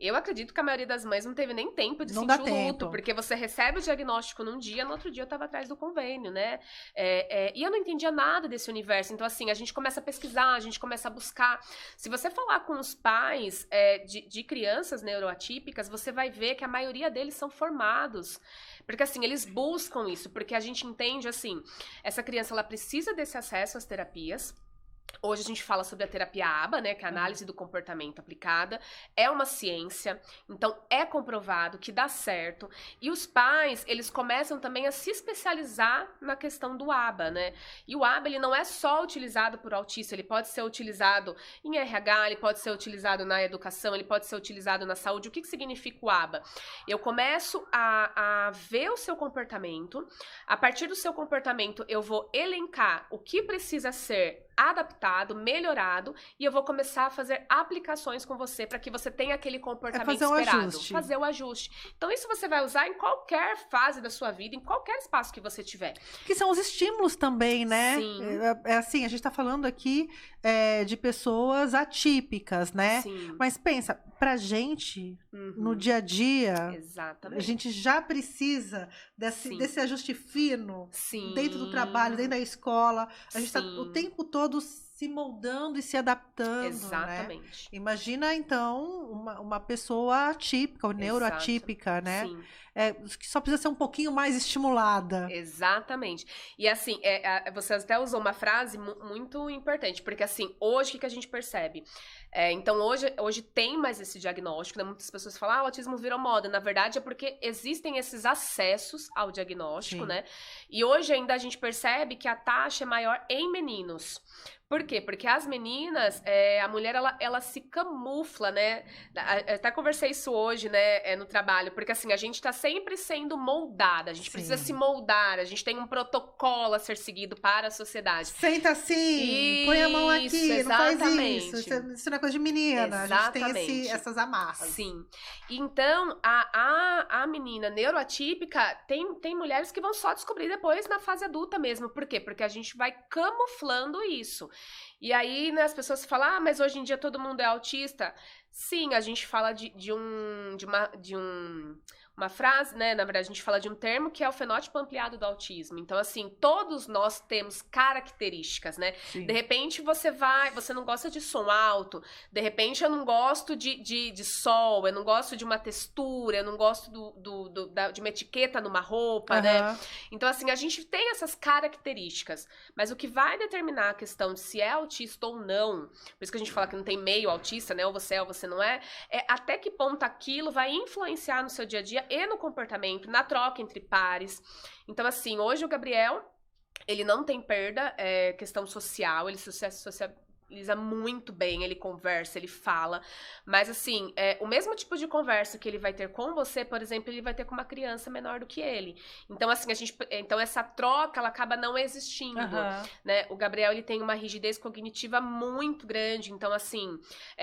B: Eu acredito que a maioria das mães não teve nem tempo de
A: Não
B: sentir
A: dá
B: o luto,
A: tempo.
B: porque você recebe o diagnóstico num dia, no outro dia eu tava atrás do convênio, né? E eu não entendia nada desse universo. Então, assim, a gente começa a pesquisar, a gente começa a buscar. Se você falar com os pais de crianças neuroatípicas, você vai ver que a maioria deles são formados. Porque, assim, eles buscam isso, porque a gente entende, assim, essa criança, ela precisa desse acesso às terapias. Hoje a gente fala sobre a terapia ABA, né, que é a análise do comportamento aplicada. É uma ciência, então é comprovado que dá certo. E os pais, eles começam também a se especializar na questão do ABA, né? E o ABA, ele não é só utilizado por autista, ele pode ser utilizado em RH, ele pode ser utilizado na educação, ele pode ser utilizado na saúde. O que significa o ABA? Eu começo a ver o seu comportamento, a partir do seu comportamento eu vou elencar o que precisa ser adaptado, melhorado, e eu vou começar a fazer aplicações com você para que você tenha aquele comportamento esperado. Fazer o ajuste. Então isso você vai usar em qualquer fase da sua vida, em qualquer espaço que você tiver.
A: Que são os estímulos também, né?
B: Sim.
A: Assim, a gente tá falando aqui de pessoas atípicas, né?
B: Sim.
A: Mas pensa, pra gente, no dia a dia,
B: exatamente,
A: a gente já precisa desse ajuste fino
B: sim,
A: dentro do trabalho, dentro da escola. A gente tá o tempo todo se moldando e se adaptando,
B: exatamente,
A: né? Imagina, então, uma pessoa atípica, ou neuroatípica, né?
B: Sim.
A: Que só precisa ser um pouquinho mais estimulada.
B: Exatamente. E assim, você até usou uma frase muito importante, porque assim, hoje o que a gente percebe? Então hoje tem mais esse diagnóstico, né? Muitas pessoas falam, o autismo virou moda. Na verdade é porque existem esses acessos ao diagnóstico,
A: Sim.
B: né? E hoje ainda a gente percebe que a taxa é maior em meninos. Por quê? Porque as meninas, a mulher, ela se camufla, né? Eu até conversei isso hoje, né, no trabalho, porque assim, a gente tá sempre sendo moldada, a gente precisa se moldar, a gente tem um protocolo a ser seguido para a sociedade.
A: Senta assim, põe a mão aqui,
B: exatamente.
A: não faz isso. Isso não é coisa de menina,
B: Exatamente.
A: a gente tem essas amarras.
B: Sim. Então, a menina neuroatípica, tem mulheres que vão só descobrir depois na fase adulta mesmo. Por quê? Porque a gente vai camuflando isso. E aí, né, as pessoas falam, mas hoje em dia todo mundo é autista. Sim, a gente fala de uma frase, né? Na verdade, a gente fala de um termo que é o fenótipo ampliado do autismo. Então, assim, todos nós temos características, né?
A: Sim.
B: De repente, você não gosta de som alto, de repente, eu não gosto de sol, eu não gosto de uma textura, eu não gosto de uma etiqueta numa roupa, né? Então, assim, a gente tem essas características, mas o que vai determinar a questão de se é autista ou não, por isso que a gente fala que não tem meio autista, né? Ou você não é até que ponto aquilo vai influenciar no seu dia a dia e no comportamento, na troca entre pares. Então, assim, hoje o Gabriel, ele não tem perda, questão social, ele socializa muito bem, ele conversa, ele fala, mas assim, o mesmo tipo de conversa que ele vai ter com você, por exemplo, ele vai ter com uma criança menor do que ele. Então, assim, então essa troca, ela acaba não existindo, né? O Gabriel, ele tem uma rigidez cognitiva muito grande, então, assim,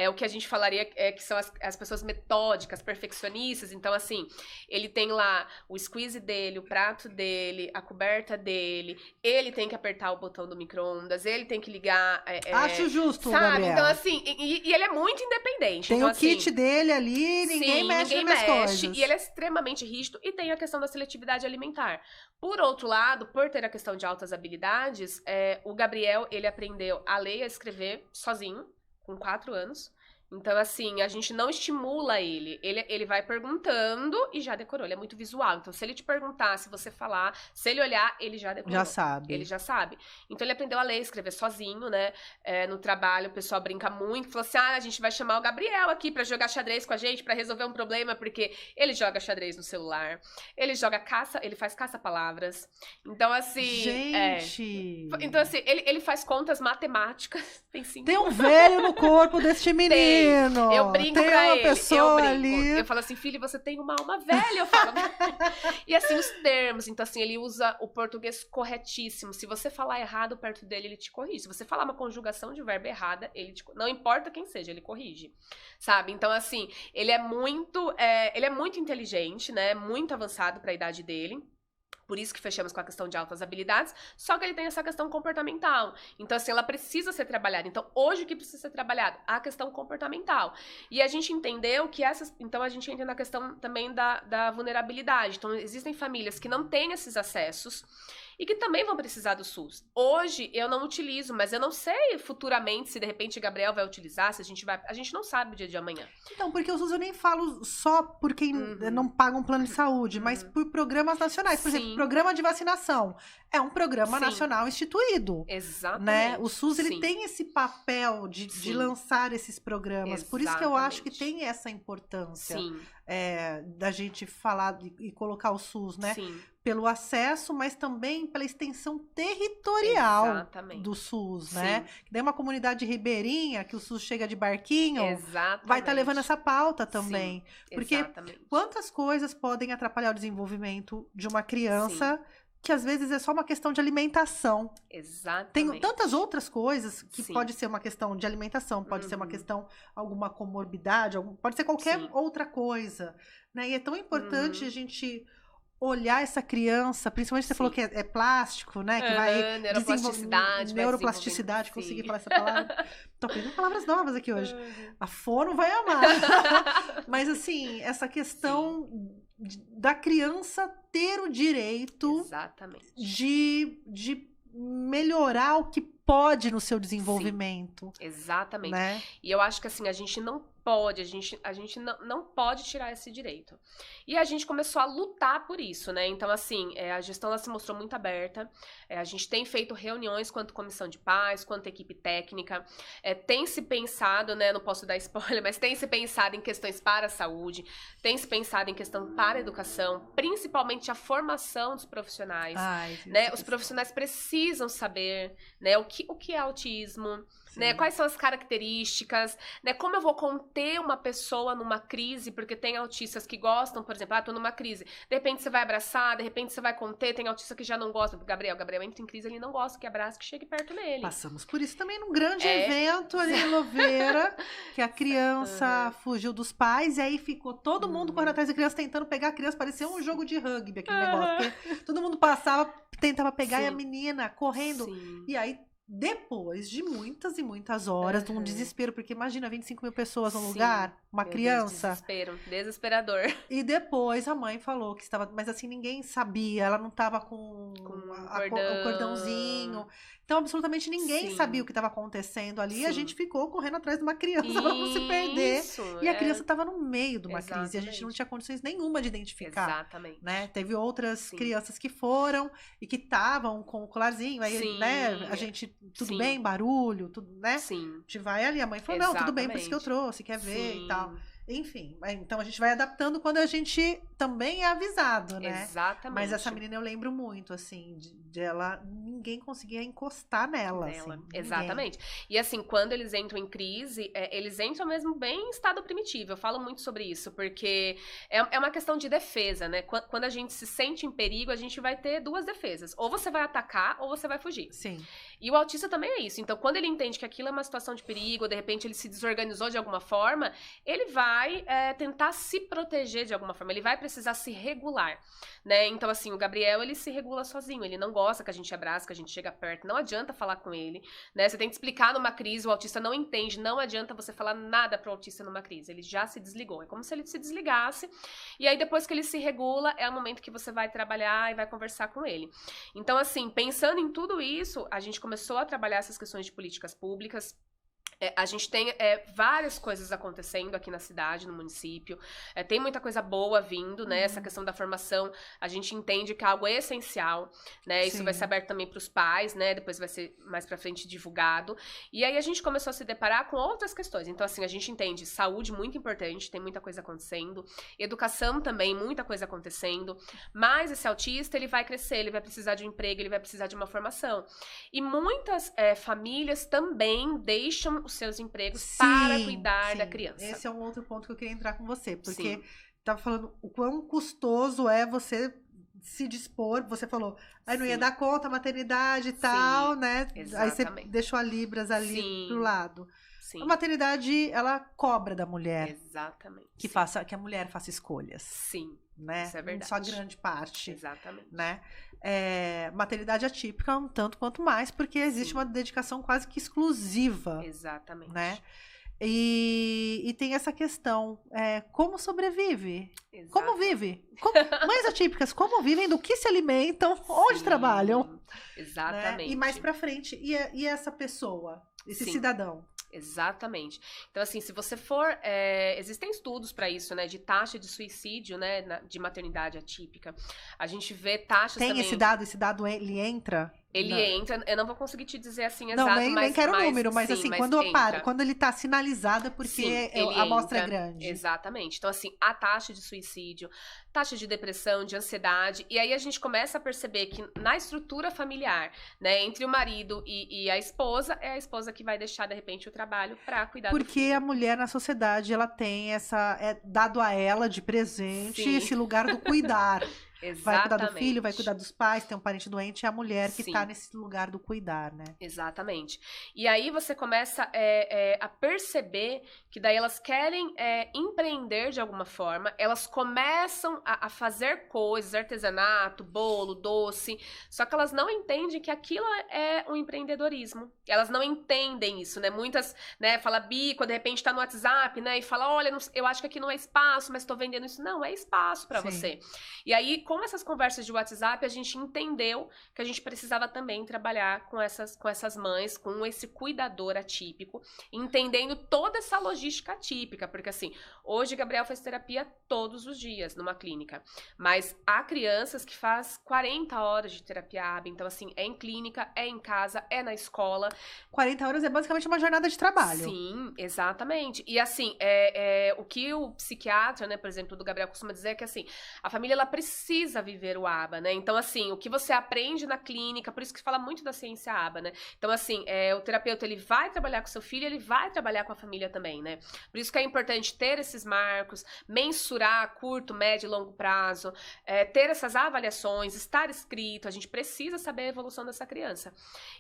B: o que a gente falaria que são as pessoas metódicas, perfeccionistas, então, assim, ele tem lá o squeeze dele, o prato dele, a coberta dele, ele tem que apertar o botão do micro-ondas, ele tem que ligar...
A: Acho justo,
B: sabe?
A: Gabriel.
B: Então, assim, e ele é muito independente.
A: Tem
B: então,
A: o kit dele ali, ninguém mexe nas coisas.
B: E ele é extremamente rígido e tem a questão da seletividade alimentar. Por outro lado, por ter a questão de altas habilidades, o Gabriel, ele aprendeu a ler e a escrever sozinho, com 4 anos. Então, assim, a gente não estimula ele. Ele vai perguntando e já decorou. Ele é muito visual. Então, se ele te perguntar, se você falar, se ele olhar, ele já decorou.
A: Já sabe.
B: Ele já sabe. Então, ele aprendeu a ler, escrever sozinho, né? No trabalho, o pessoal brinca muito. Falou assim, a gente vai chamar o Gabriel aqui pra jogar xadrez com a gente, pra resolver um problema, porque ele joga xadrez no celular. Ele joga ele faz caça-palavras. Então, assim...
A: Gente!
B: Então, assim, ele faz contas matemáticas.
A: Tem um velho no corpo deste menino.
B: Eu brinco
A: tem
B: pra
A: uma
B: ele.
A: pessoa
B: Eu brinco.
A: ali.
B: Eu falo assim, filho, você tem uma alma velha. Eu falo. E assim, os termos. Então, assim, ele usa o português corretíssimo. Se você falar errado perto dele, ele te corrige. Se você falar uma conjugação de verbo errada, não importa quem seja, ele corrige. Sabe? Então, assim, ele é muito inteligente, né? Muito avançado pra idade dele. Por isso que fechamos com a questão de altas habilidades, só que ele tem essa questão comportamental. Então, assim, ela precisa ser trabalhada. Então, hoje o que precisa ser trabalhado? A questão comportamental. E a gente entendeu que então a gente entra na questão também da vulnerabilidade. Então, existem famílias que não têm esses acessos e que também vão precisar do SUS. Hoje, eu não utilizo, mas eu não sei futuramente se, de repente, Gabriel vai utilizar, se a gente não sabe o dia de amanhã.
A: Então, porque o SUS eu nem falo só por quem não paga um plano de saúde, mas por programas nacionais. Por exemplo, programa de vacinação. É um programa nacional instituído.
B: Exatamente.
A: Né? O SUS, ele tem esse papel de lançar esses programas.
B: Exatamente.
A: Por isso que eu acho que tem essa importância da gente falar e colocar o SUS, né?
B: Sim.
A: Pelo acesso, mas também pela extensão territorial
B: Exatamente.
A: do SUS, né? Daí uma comunidade ribeirinha, que o SUS chega de barquinho, vai estar levando essa pauta também.
B: Sim.
A: Porque quantas coisas podem atrapalhar o desenvolvimento de uma criança que às vezes é só uma questão de alimentação.
B: Exatamente.
A: Tem tantas outras coisas que pode ser uma questão de alimentação, pode ser uma questão, alguma comorbidade, pode ser qualquer outra coisa, né? E é tão importante a gente olhar essa criança, principalmente você falou que é plástico, né? Que vai neuroplasticidade, consegui falar essa palavra. Tô aprendendo palavras novas aqui hoje. A Fono vai amar. Mas assim, essa questão da criança ter o direito de melhorar o que pode no seu desenvolvimento.
B: Exatamente.
A: Né?
B: E eu acho que assim, a gente não pode, a gente não pode tirar esse direito. E a gente começou a lutar por isso, né? Então, assim, a gestão ela se mostrou muito aberta. A gente tem feito reuniões quanto comissão de paz, quanto equipe técnica. Tem se pensado, né? Não posso dar spoiler, mas tem se pensado em questões para a saúde, tem se pensado em questão para a educação, principalmente a formação dos profissionais. Né? Os profissionais precisam saber, né, o que é autismo, né? Quais são as características, né? Como eu vou conter uma pessoa numa crise, porque tem autistas que gostam, por exemplo, tô numa crise, de repente você vai abraçar, de repente você vai conter, tem autista que já não gosta, Gabriel entra em crise, ele não gosta que abrace, que chegue perto dele.
A: Passamos por isso também num grande evento ali em Louveira, que a criança fugiu dos pais, e aí ficou todo mundo correndo atrás da criança, tentando pegar a criança, parecia um jogo de rugby, aquele negócio, porque todo mundo passava, tentava pegar, e a menina correndo, e aí depois de muitas e muitas horas, de um desespero, porque imagina 25 mil pessoas no lugar, uma criança.
B: Desespero, desesperador.
A: E depois a mãe falou que estava, mas assim, ninguém sabia, ela não estava com o cordãozinho. Então, absolutamente ninguém sabia o que estava acontecendo ali. E a gente ficou correndo atrás de uma criança para não se perder. E a criança estava no meio de uma crise. E a gente não tinha condições nenhuma de identificar.
B: Exatamente.
A: Né? Teve outras crianças que foram e que estavam com o colarzinho. Aí, né, a gente, tudo bem, barulho, tudo, né?
B: Sim.
A: A gente vai ali, a mãe falou, não, tudo bem, por isso que eu trouxe, quer ver e tal. Enfim, então a gente vai adaptando quando a gente também é avisado, né?
B: Exatamente.
A: Mas essa menina eu lembro muito, assim, de ela, ninguém conseguia encostar nela. Assim,
B: exatamente. E assim, quando eles entram em crise, eles entram mesmo bem em estado primitivo. Eu falo muito sobre isso, porque é uma questão de defesa, né? Quando a gente se sente em perigo, a gente vai ter duas defesas. Ou você vai atacar, ou você vai fugir.
A: Sim.
B: E o autista também é isso. Então, quando ele entende que aquilo é uma situação de perigo, ou de repente ele se desorganizou de alguma forma, ele vai tentar se proteger de alguma forma, ele vai precisar se regular, né? Então, assim, o Gabriel, ele se regula sozinho, ele não gosta que a gente abrace, que a gente chega perto, não adianta falar com ele, né? Você tem que explicar numa crise, o autista não entende, não adianta você falar nada pro autista numa crise, ele já se desligou, é como se ele se desligasse, e aí depois que ele se regula, é o momento que você vai trabalhar e vai conversar com ele. Então, assim, pensando em tudo isso, a gente começou a trabalhar essas questões de políticas públicas. A gente tem várias coisas acontecendo aqui na cidade, no município. Tem muita coisa boa vindo, né? Essa questão da formação, a gente entende que é algo essencial, né? Isso vai ser aberto também para os pais, né? Depois vai ser mais para frente divulgado. E aí a gente começou a se deparar com outras questões. Então, assim, a gente entende saúde muito importante, tem muita coisa acontecendo. Educação também, muita coisa acontecendo. Mas esse autista, ele vai crescer, ele vai precisar de um emprego, ele vai precisar de uma formação. E muitas famílias também deixam os seus empregos para cuidar da criança.
A: Esse é um outro ponto que eu queria entrar com você, porque tava falando o quão custoso é você se dispor, você falou, aí não ia dar conta, maternidade e tal, né?
B: Exatamente.
A: Aí você deixou a Libras ali pro lado.
B: Sim.
A: A maternidade, ela cobra da mulher.
B: Exatamente.
A: Que a mulher faça escolhas.
B: Sim.
A: Né?
B: Isso é verdade.
A: Só grande parte.
B: Exatamente.
A: Né? Maternidade atípica, um tanto quanto mais, porque existe uma dedicação quase que exclusiva.
B: Exatamente.
A: Né? E tem essa questão, como sobrevive?
B: Exatamente.
A: Como vive? Mães atípicas, como vivem, do que se alimentam, onde trabalham?
B: Exatamente.
A: Né? E mais pra frente, e essa pessoa, esse cidadão?
B: Exatamente. Então, assim, se você for... existem estudos para isso, né? De taxa de suicídio, né? De maternidade atípica. A gente vê taxas também...
A: Tem esse dado ele entra?
B: Ele entra, eu não vou conseguir te dizer assim exato,
A: não, nem quero o número, mas
B: sim,
A: assim,
B: mas
A: quando ele tá sinalizado é porque a amostra é grande.
B: Exatamente. Então, assim, a taxa de suicídio, taxa de depressão, de ansiedade, e aí a gente começa a perceber que na estrutura familiar, né, entre o marido e a esposa, é a esposa que vai deixar, de repente, o trabalho para cuidar do filho.
A: Porque a mulher na sociedade, ela tem dado a ela de presente esse lugar do cuidar.
B: Exatamente.
A: Vai cuidar do filho, vai cuidar dos pais, tem um parente doente, é a mulher que tá nesse lugar do cuidar, né?
B: Exatamente. E aí você começa a perceber que daí elas querem empreender de alguma forma, elas começam a fazer coisas, artesanato, bolo, doce, só que elas não entendem que aquilo é um empreendedorismo. Elas não entendem isso, né? Muitas, né, fala bico, de repente tá no WhatsApp, né, e fala, olha, eu acho que aqui não é espaço, mas tô vendendo isso. Não, é espaço para você. E aí, com essas conversas de WhatsApp, a gente entendeu que a gente precisava também trabalhar com essas mães, com esse cuidador atípico, entendendo toda essa logística atípica, porque assim, hoje Gabriel faz terapia todos os dias numa clínica, mas há crianças que faz 40 horas de terapia AB, então assim, é em clínica, é em casa, é na escola.
A: 40 horas é basicamente uma jornada de trabalho.
B: Sim, exatamente. E assim, o que o psiquiatra, né, por exemplo, do Gabriel costuma dizer é que assim, a família ela precisa viver o ABA, né? Então, assim, o que você aprende na clínica, por isso que fala muito da ciência ABA, né? Então, assim, o terapeuta, ele vai trabalhar com seu filho, ele vai trabalhar com a família também, né? Por isso que é importante ter esses marcos, mensurar curto, médio e longo prazo, ter essas avaliações, estar escrito, a gente precisa saber a evolução dessa criança.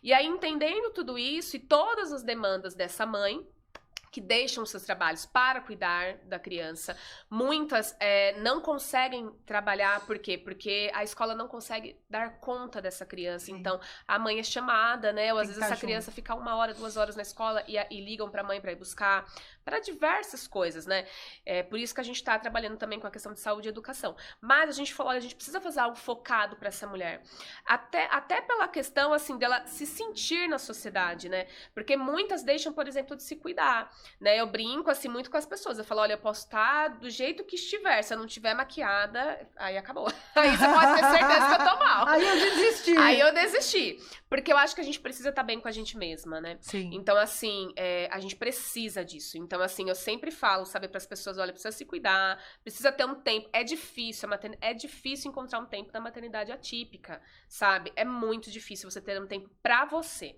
B: E aí, entendendo tudo isso e todas as demandas dessa mãe, que deixam seus trabalhos para cuidar da criança. Muitas não conseguem trabalhar, por quê? Porque a escola não consegue dar conta dessa criança. Sim. Então, a mãe é chamada, né? Ou às vezes essa criança fica 1 hora, 2 horas na escola e ligam para a mãe para ir buscar, para diversas coisas, né? Por isso que a gente está trabalhando também com a questão de saúde e educação. Mas a gente falou, olha, a gente precisa fazer algo focado para essa mulher. Até pela questão, assim, dela se sentir na sociedade, né? Porque muitas deixam, por exemplo, de se cuidar. Né, eu brinco assim muito com as pessoas. Eu falo, olha, eu posso estar do jeito que estiver. Se eu não estiver maquiada, aí acabou. Aí você pode ter certeza que eu tô mal. Aí eu desisti. Porque eu acho que a gente precisa estar bem com a gente mesma, né?
A: Sim.
B: Então, assim, a gente precisa disso. Então, assim, eu sempre falo, sabe, para as pessoas, olha, precisa se cuidar, precisa ter um tempo. É difícil encontrar um tempo na maternidade atípica, sabe? É muito difícil você ter um tempo pra você.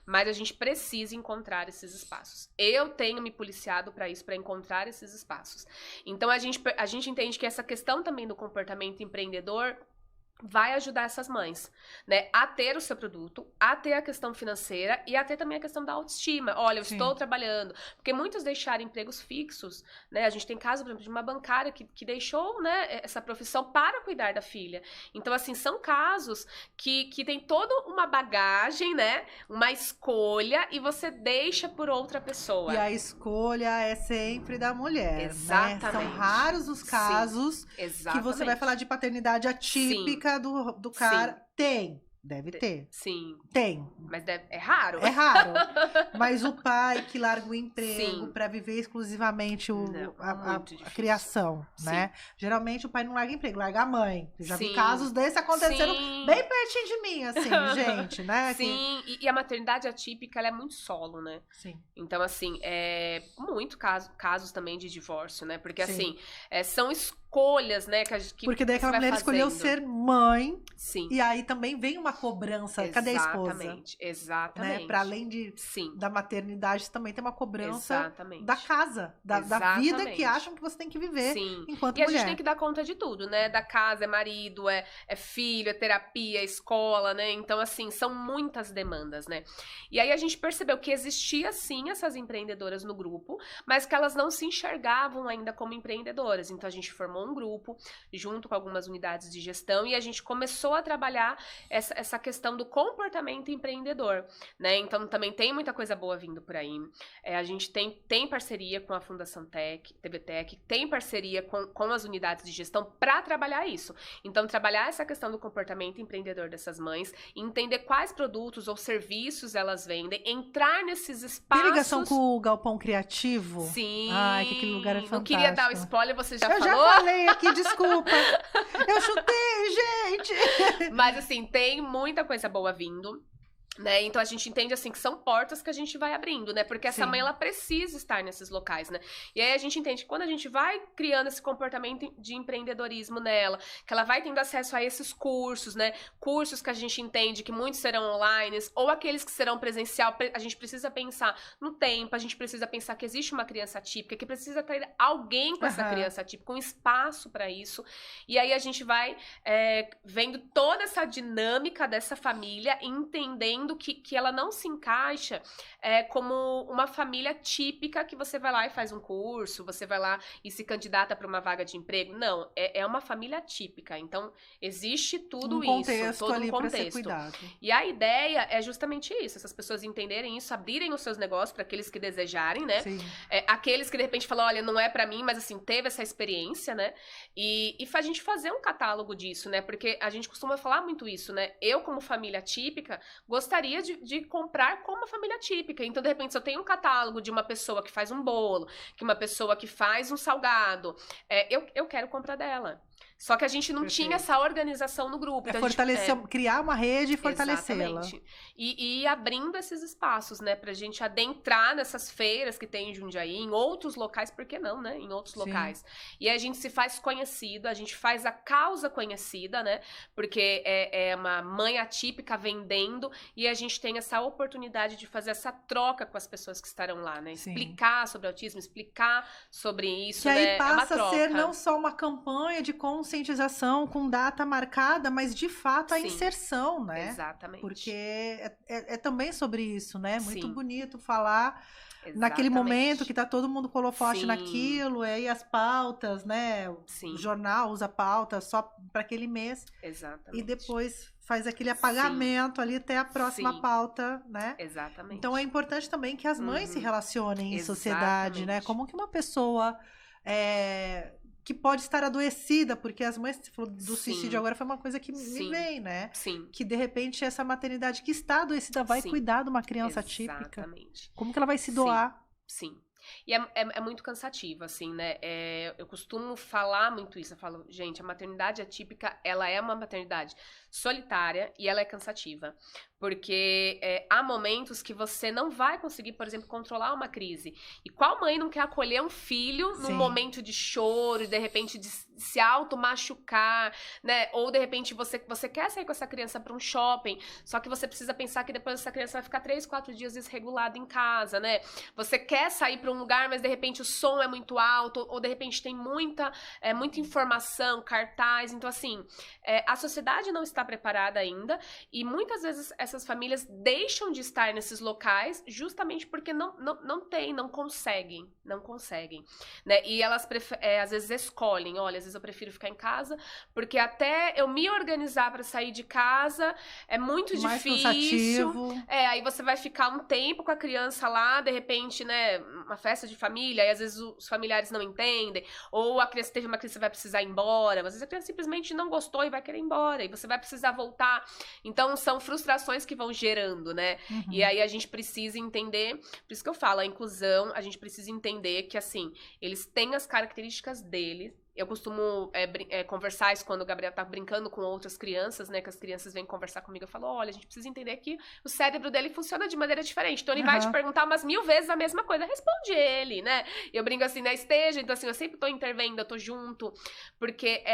B: Mas a gente precisa encontrar esses espaços. Eu tenho me policiado para isso, para encontrar esses espaços. Então, a gente entende que essa questão também do comportamento empreendedor vai ajudar essas mães, né, a ter o seu produto, a ter a questão financeira e a ter também a questão da autoestima. Olha, eu estou trabalhando. Porque muitos deixaram empregos fixos, né, a gente tem caso, por exemplo, de uma bancária que deixou, né, essa profissão para cuidar da filha. Então, assim, são casos que tem toda uma bagagem, né, uma escolha e você deixa por outra pessoa.
A: E a escolha é sempre da mulher,
B: exatamente,
A: né? São raros os casos que você vai falar de paternidade atípica do cara. Tem, Deve ter.
B: Sim.
A: Tem.
B: Mas é raro.
A: É raro. Mas o pai que larga o emprego
B: Sim.
A: para viver exclusivamente a
B: difícil.
A: criação, né? Geralmente o pai não larga emprego, larga a mãe. Eu já vi
B: Sim.
A: casos desses acontecendo
B: Sim.
A: bem pertinho de mim, assim, gente, né?
B: Sim, e a maternidade atípica, ela é muito solo, né?
A: Sim.
B: Então, assim, muito casos também de divórcio, né? Porque,
A: Sim.
B: assim, são escolhas, né?
A: Porque daí aquela mulher escolheu ser mãe.
B: Sim.
A: E aí também vem uma cobrança. Cadê a esposa?
B: Exatamente.
A: Né? Para além da maternidade, também tem uma cobrança da casa, da vida que acham que você tem que viver.
B: Sim.
A: Enquanto
B: e
A: mulher.
B: A gente tem que dar conta de tudo, né? Da casa, é marido, é filho, é terapia, é escola, né? Então, assim, são muitas demandas, né? E aí a gente percebeu que existia, sim, essas empreendedoras no grupo, mas que elas não se enxergavam ainda como empreendedoras. Então, a gente formou um grupo, junto com algumas unidades de gestão, e a gente começou a trabalhar essa questão do comportamento empreendedor, né? Então, também tem muita coisa boa vindo por aí. A gente tem parceria com a Fundação TVTech, tem parceria com as unidades de gestão para trabalhar isso. Então, trabalhar essa questão do comportamento empreendedor dessas mães, entender quais produtos ou serviços elas vendem, entrar nesses espaços...
A: Tem ligação com o Galpão Criativo?
B: Sim.
A: Ai, que aquele lugar é fantástico.
B: Não queria dar o spoiler, você já falou?
A: Eu já falei aqui, desculpa. Eu chutei, gente.
B: Mas, assim, tem muita coisa boa vindo. Né? Então a gente entende assim que são portas que a gente vai abrindo, né? Porque essa mãe ela precisa estar nesses locais, né? E aí a gente entende que quando a gente vai criando esse comportamento de empreendedorismo nela, que ela vai tendo acesso a esses cursos, né? Cursos que a gente entende que muitos serão online ou aqueles que serão presencial, a gente precisa pensar no tempo, a gente precisa pensar que existe uma criança típica, que precisa ter alguém com essa criança típica, um espaço para isso. E aí a gente vai vendo toda essa dinâmica dessa família, entendendo que ela não se encaixa como uma família típica que você vai lá e faz um curso, você vai lá e se candidata para uma vaga de emprego. Não, é uma família típica. Então, existe tudo isso, todo um contexto. E a ideia é justamente isso, essas pessoas entenderem isso, abrirem os seus negócios para aqueles que desejarem, né? Aqueles que de repente falam, olha, não é para mim, mas assim, teve essa experiência, né? E a gente fazer um catálogo disso, né? Porque a gente costuma falar muito isso, né? Eu, como família típica, gostaria de comprar como uma família típica. Então, de repente, se eu tenho um catálogo de uma pessoa que faz um bolo, que uma pessoa que faz um salgado, eu quero comprar dela. Só que a gente não tinha essa organização no grupo. Então
A: criar uma rede e fortalecê-la.
B: E ir abrindo esses espaços, né? Pra gente adentrar nessas feiras que tem em Jundiaí, em outros locais, por que não, né? Em outros locais. E a gente se faz conhecido, a gente faz a causa conhecida, né? Porque é uma mãe atípica vendendo e a gente tem essa oportunidade de fazer essa troca com as pessoas que estarão lá, né? Explicar sobre autismo, explicar sobre isso,
A: que
B: né?
A: aí passa a ser não só uma campanha de conscientização com data marcada, mas de fato a inserção, né?
B: Exatamente.
A: Porque é também sobre isso, né? Muito bonito falar naquele momento que tá todo mundo holofote naquilo, aí as pautas, né? O jornal usa pauta só para aquele mês.
B: Exatamente.
A: E depois faz aquele apagamento ali até a próxima pauta, né?
B: Exatamente.
A: Então é importante também que as mães se relacionem em sociedade, né? Como que uma pessoa que pode estar adoecida, porque as mães, você falou do suicídio agora, foi uma coisa que me vem, né? Que de repente essa maternidade que está adoecida vai cuidar de uma criança típica. Como que ela vai se doar?
B: Sim. E é muito cansativo, assim, né? Eu costumo falar muito isso. Eu falo, gente, a maternidade atípica, ela é uma maternidade solitária e ela é cansativa. Porque há momentos que você não vai conseguir, por exemplo, controlar uma crise. E qual mãe não quer acolher um filho num momento de choro e, de repente, de se auto-machucar, né? Ou, de repente, você quer sair com essa criança para um shopping, só que você precisa pensar que depois essa criança vai ficar 3, 4 dias desregulada em casa, né? Você quer sair para um lugar, mas, de repente, o som é muito alto, ou, de repente, tem muita informação, cartaz. Então, assim, a sociedade não está preparada ainda e, muitas vezes, essas famílias deixam de estar nesses locais justamente porque não conseguem, né? E elas às vezes escolhem, olha, às vezes eu prefiro ficar em casa, porque até eu me organizar para sair de casa é muito
A: mais
B: difícil.
A: Cansativo.
B: Aí você vai ficar um tempo com a criança lá, de repente, né, uma festa de família, e às vezes os familiares não entendem, ou a criança teve uma criança que vai precisar ir embora, às vezes a criança simplesmente não gostou e vai querer ir embora, e você vai precisar voltar. Então, são frustrações que vão gerando, né? E aí a gente precisa entender, por isso que eu falo, a inclusão, a gente precisa entender que, assim, eles têm as características deles. Eu costumo conversar isso quando o Gabriel tá brincando com outras crianças, né? Que as crianças vêm conversar comigo. Eu falo, olha, a gente precisa entender que o cérebro dele funciona de maneira diferente. Então, ele vai te perguntar umas 1000 vezes a mesma coisa. Responde ele, né? Eu brinco assim, né? Esteja. Então, assim, eu sempre tô intervendo, eu tô junto. Porque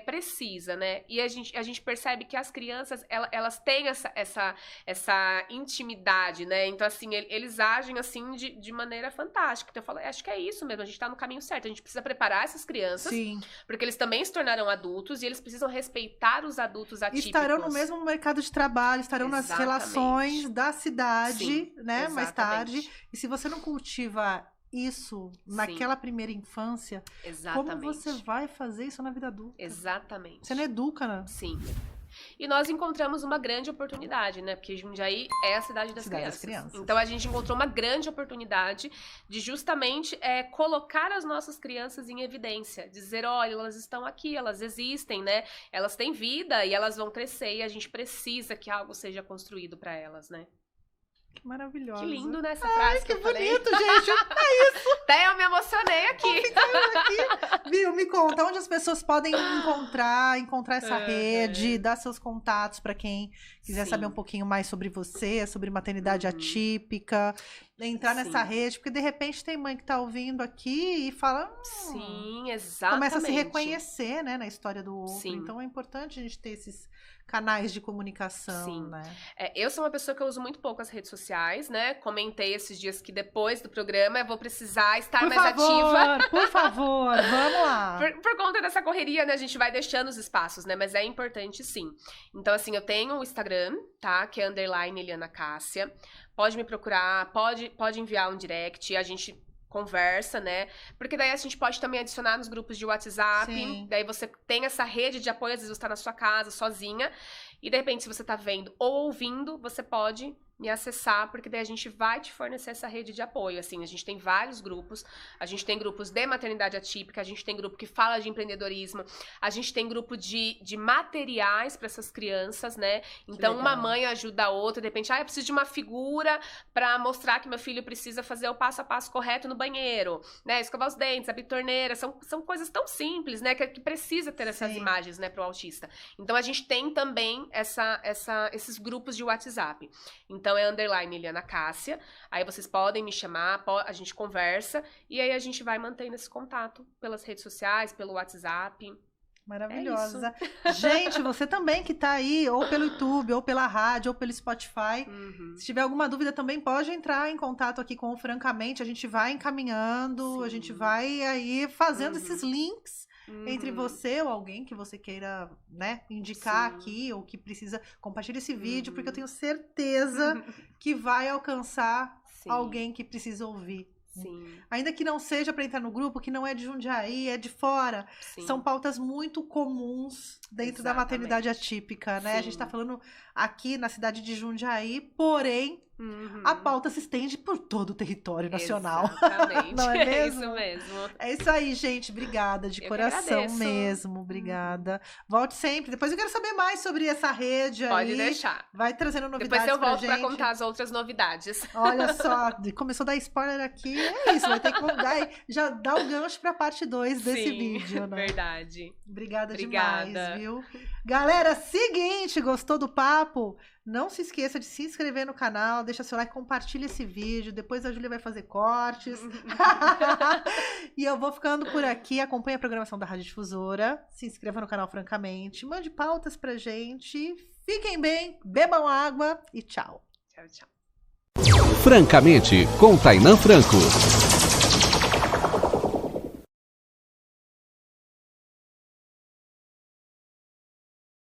B: precisa, né? E a gente percebe que as crianças, elas têm essa intimidade, né? Então, assim, eles agem, assim, de maneira fantástica. Então, eu falo, acho que é isso mesmo. A gente tá no caminho certo. A gente precisa preparar essas crianças.
A: Sim.
B: Porque eles também se tornarão adultos e eles precisam respeitar os adultos atípicos.
A: Estarão no mesmo mercado de trabalho, estarão nas relações da cidade, né? Mais tarde. E se você não cultiva isso naquela primeira infância, como você vai fazer isso na vida adulta?
B: Exatamente.
A: Você não educa, né?
B: Sim. E nós encontramos uma grande oportunidade, né? Porque Jundiaí é a cidade das crianças. Então, a gente encontrou uma grande oportunidade de justamente colocar as nossas crianças em evidência. Dizer, olha, elas estão aqui, elas existem, né? Elas têm vida e elas vão crescer e a gente precisa que algo seja construído para elas, né?
A: Que maravilhosa.
B: Que lindo, né, essa frase que eu
A: bonito,
B: falei.
A: gente. É isso.
B: Até eu me emocionei aqui.
A: Viu, me conta, onde as pessoas podem encontrar essa rede, dar seus contatos para quem quiser saber um pouquinho mais sobre você, sobre maternidade atípica, entrar nessa rede, porque de repente tem mãe que tá ouvindo aqui e fala...
B: Sim, exatamente.
A: Começa a se reconhecer, né, na história do outro. Sim. Então é importante a gente ter esses canais de comunicação, né?
B: Eu sou uma pessoa que eu uso muito pouco as redes sociais, né? Comentei esses dias que depois do programa eu vou precisar estar mais ativa.
A: Por favor, vamos lá.
B: Por conta dessa correria, né? A gente vai deixando os espaços, né? Mas é importante, sim. Então, assim, eu tenho o Instagram, tá? Que é _ElianaCássia. Pode me procurar, pode enviar um direct, a gente conversa, né? Porque daí a gente pode também adicionar nos grupos de WhatsApp. Sim. Daí você tem essa rede de apoio, às vezes você tá na sua casa, sozinha. E de repente, se você tá vendo ou ouvindo, você pode me acessar, porque daí a gente vai te fornecer essa rede de apoio. Assim, a gente tem vários grupos, a gente tem grupos de maternidade atípica, a gente tem grupo que fala de empreendedorismo, a gente tem grupo de materiais para essas crianças, né? Então, uma mãe ajuda a outra, de repente, eu preciso de uma figura para mostrar que meu filho precisa fazer o passo a passo correto no banheiro, né? Escovar os dentes, abrir torneira, são coisas tão simples, né? Que precisa ter essas imagens, né, pro autista. Então, a gente tem também esses grupos de WhatsApp. Então, é _ElianaCássia. Aí vocês podem me chamar, a gente conversa. E aí a gente vai mantendo esse contato pelas redes sociais, pelo WhatsApp.
A: Maravilhosa. Gente, você também que tá aí, ou pelo YouTube, ou pela rádio, ou pelo Spotify. Se tiver alguma dúvida também, pode entrar em contato aqui com o Francamente. A gente vai encaminhando, a gente vai aí fazendo esses links. Entre você ou alguém que você queira, né, indicar aqui, ou que precisa, compartilhar esse vídeo, porque eu tenho certeza que vai alcançar alguém que precisa ouvir.
B: Sim.
A: Ainda que não seja para entrar no grupo, que não é de Jundiaí, é de fora. Sim. São pautas muito comuns dentro da maternidade atípica, né? Sim. A gente tá falando aqui na cidade de Jundiaí, porém, a pauta se estende por todo o território nacional.
B: Exatamente.
A: Não é mesmo?
B: É isso mesmo.
A: É isso aí, gente. Obrigada, de coração mesmo. Obrigada. Volte sempre. Depois eu quero saber mais sobre essa rede aí.
B: Pode deixar.
A: Vai trazendo novidades.
B: Depois eu volto pra contar as outras novidades.
A: Olha só, começou a dar spoiler aqui. É isso, vai ter que mudar. Já dá o gancho pra parte 2 desse vídeo, né?
B: Verdade.
A: Obrigada demais, viu? Galera, seguinte, gostou do papo? Não se esqueça de se inscrever no canal, deixa seu like, compartilha esse vídeo. Depois a Júlia vai fazer cortes. E eu vou ficando por aqui. Acompanhe a programação da Rádio Difusora. Se inscreva no canal Francamente. Mande pautas pra gente. Fiquem bem, bebam água e tchau.
B: Tchau, tchau.
C: Francamente, com Tainã Franco.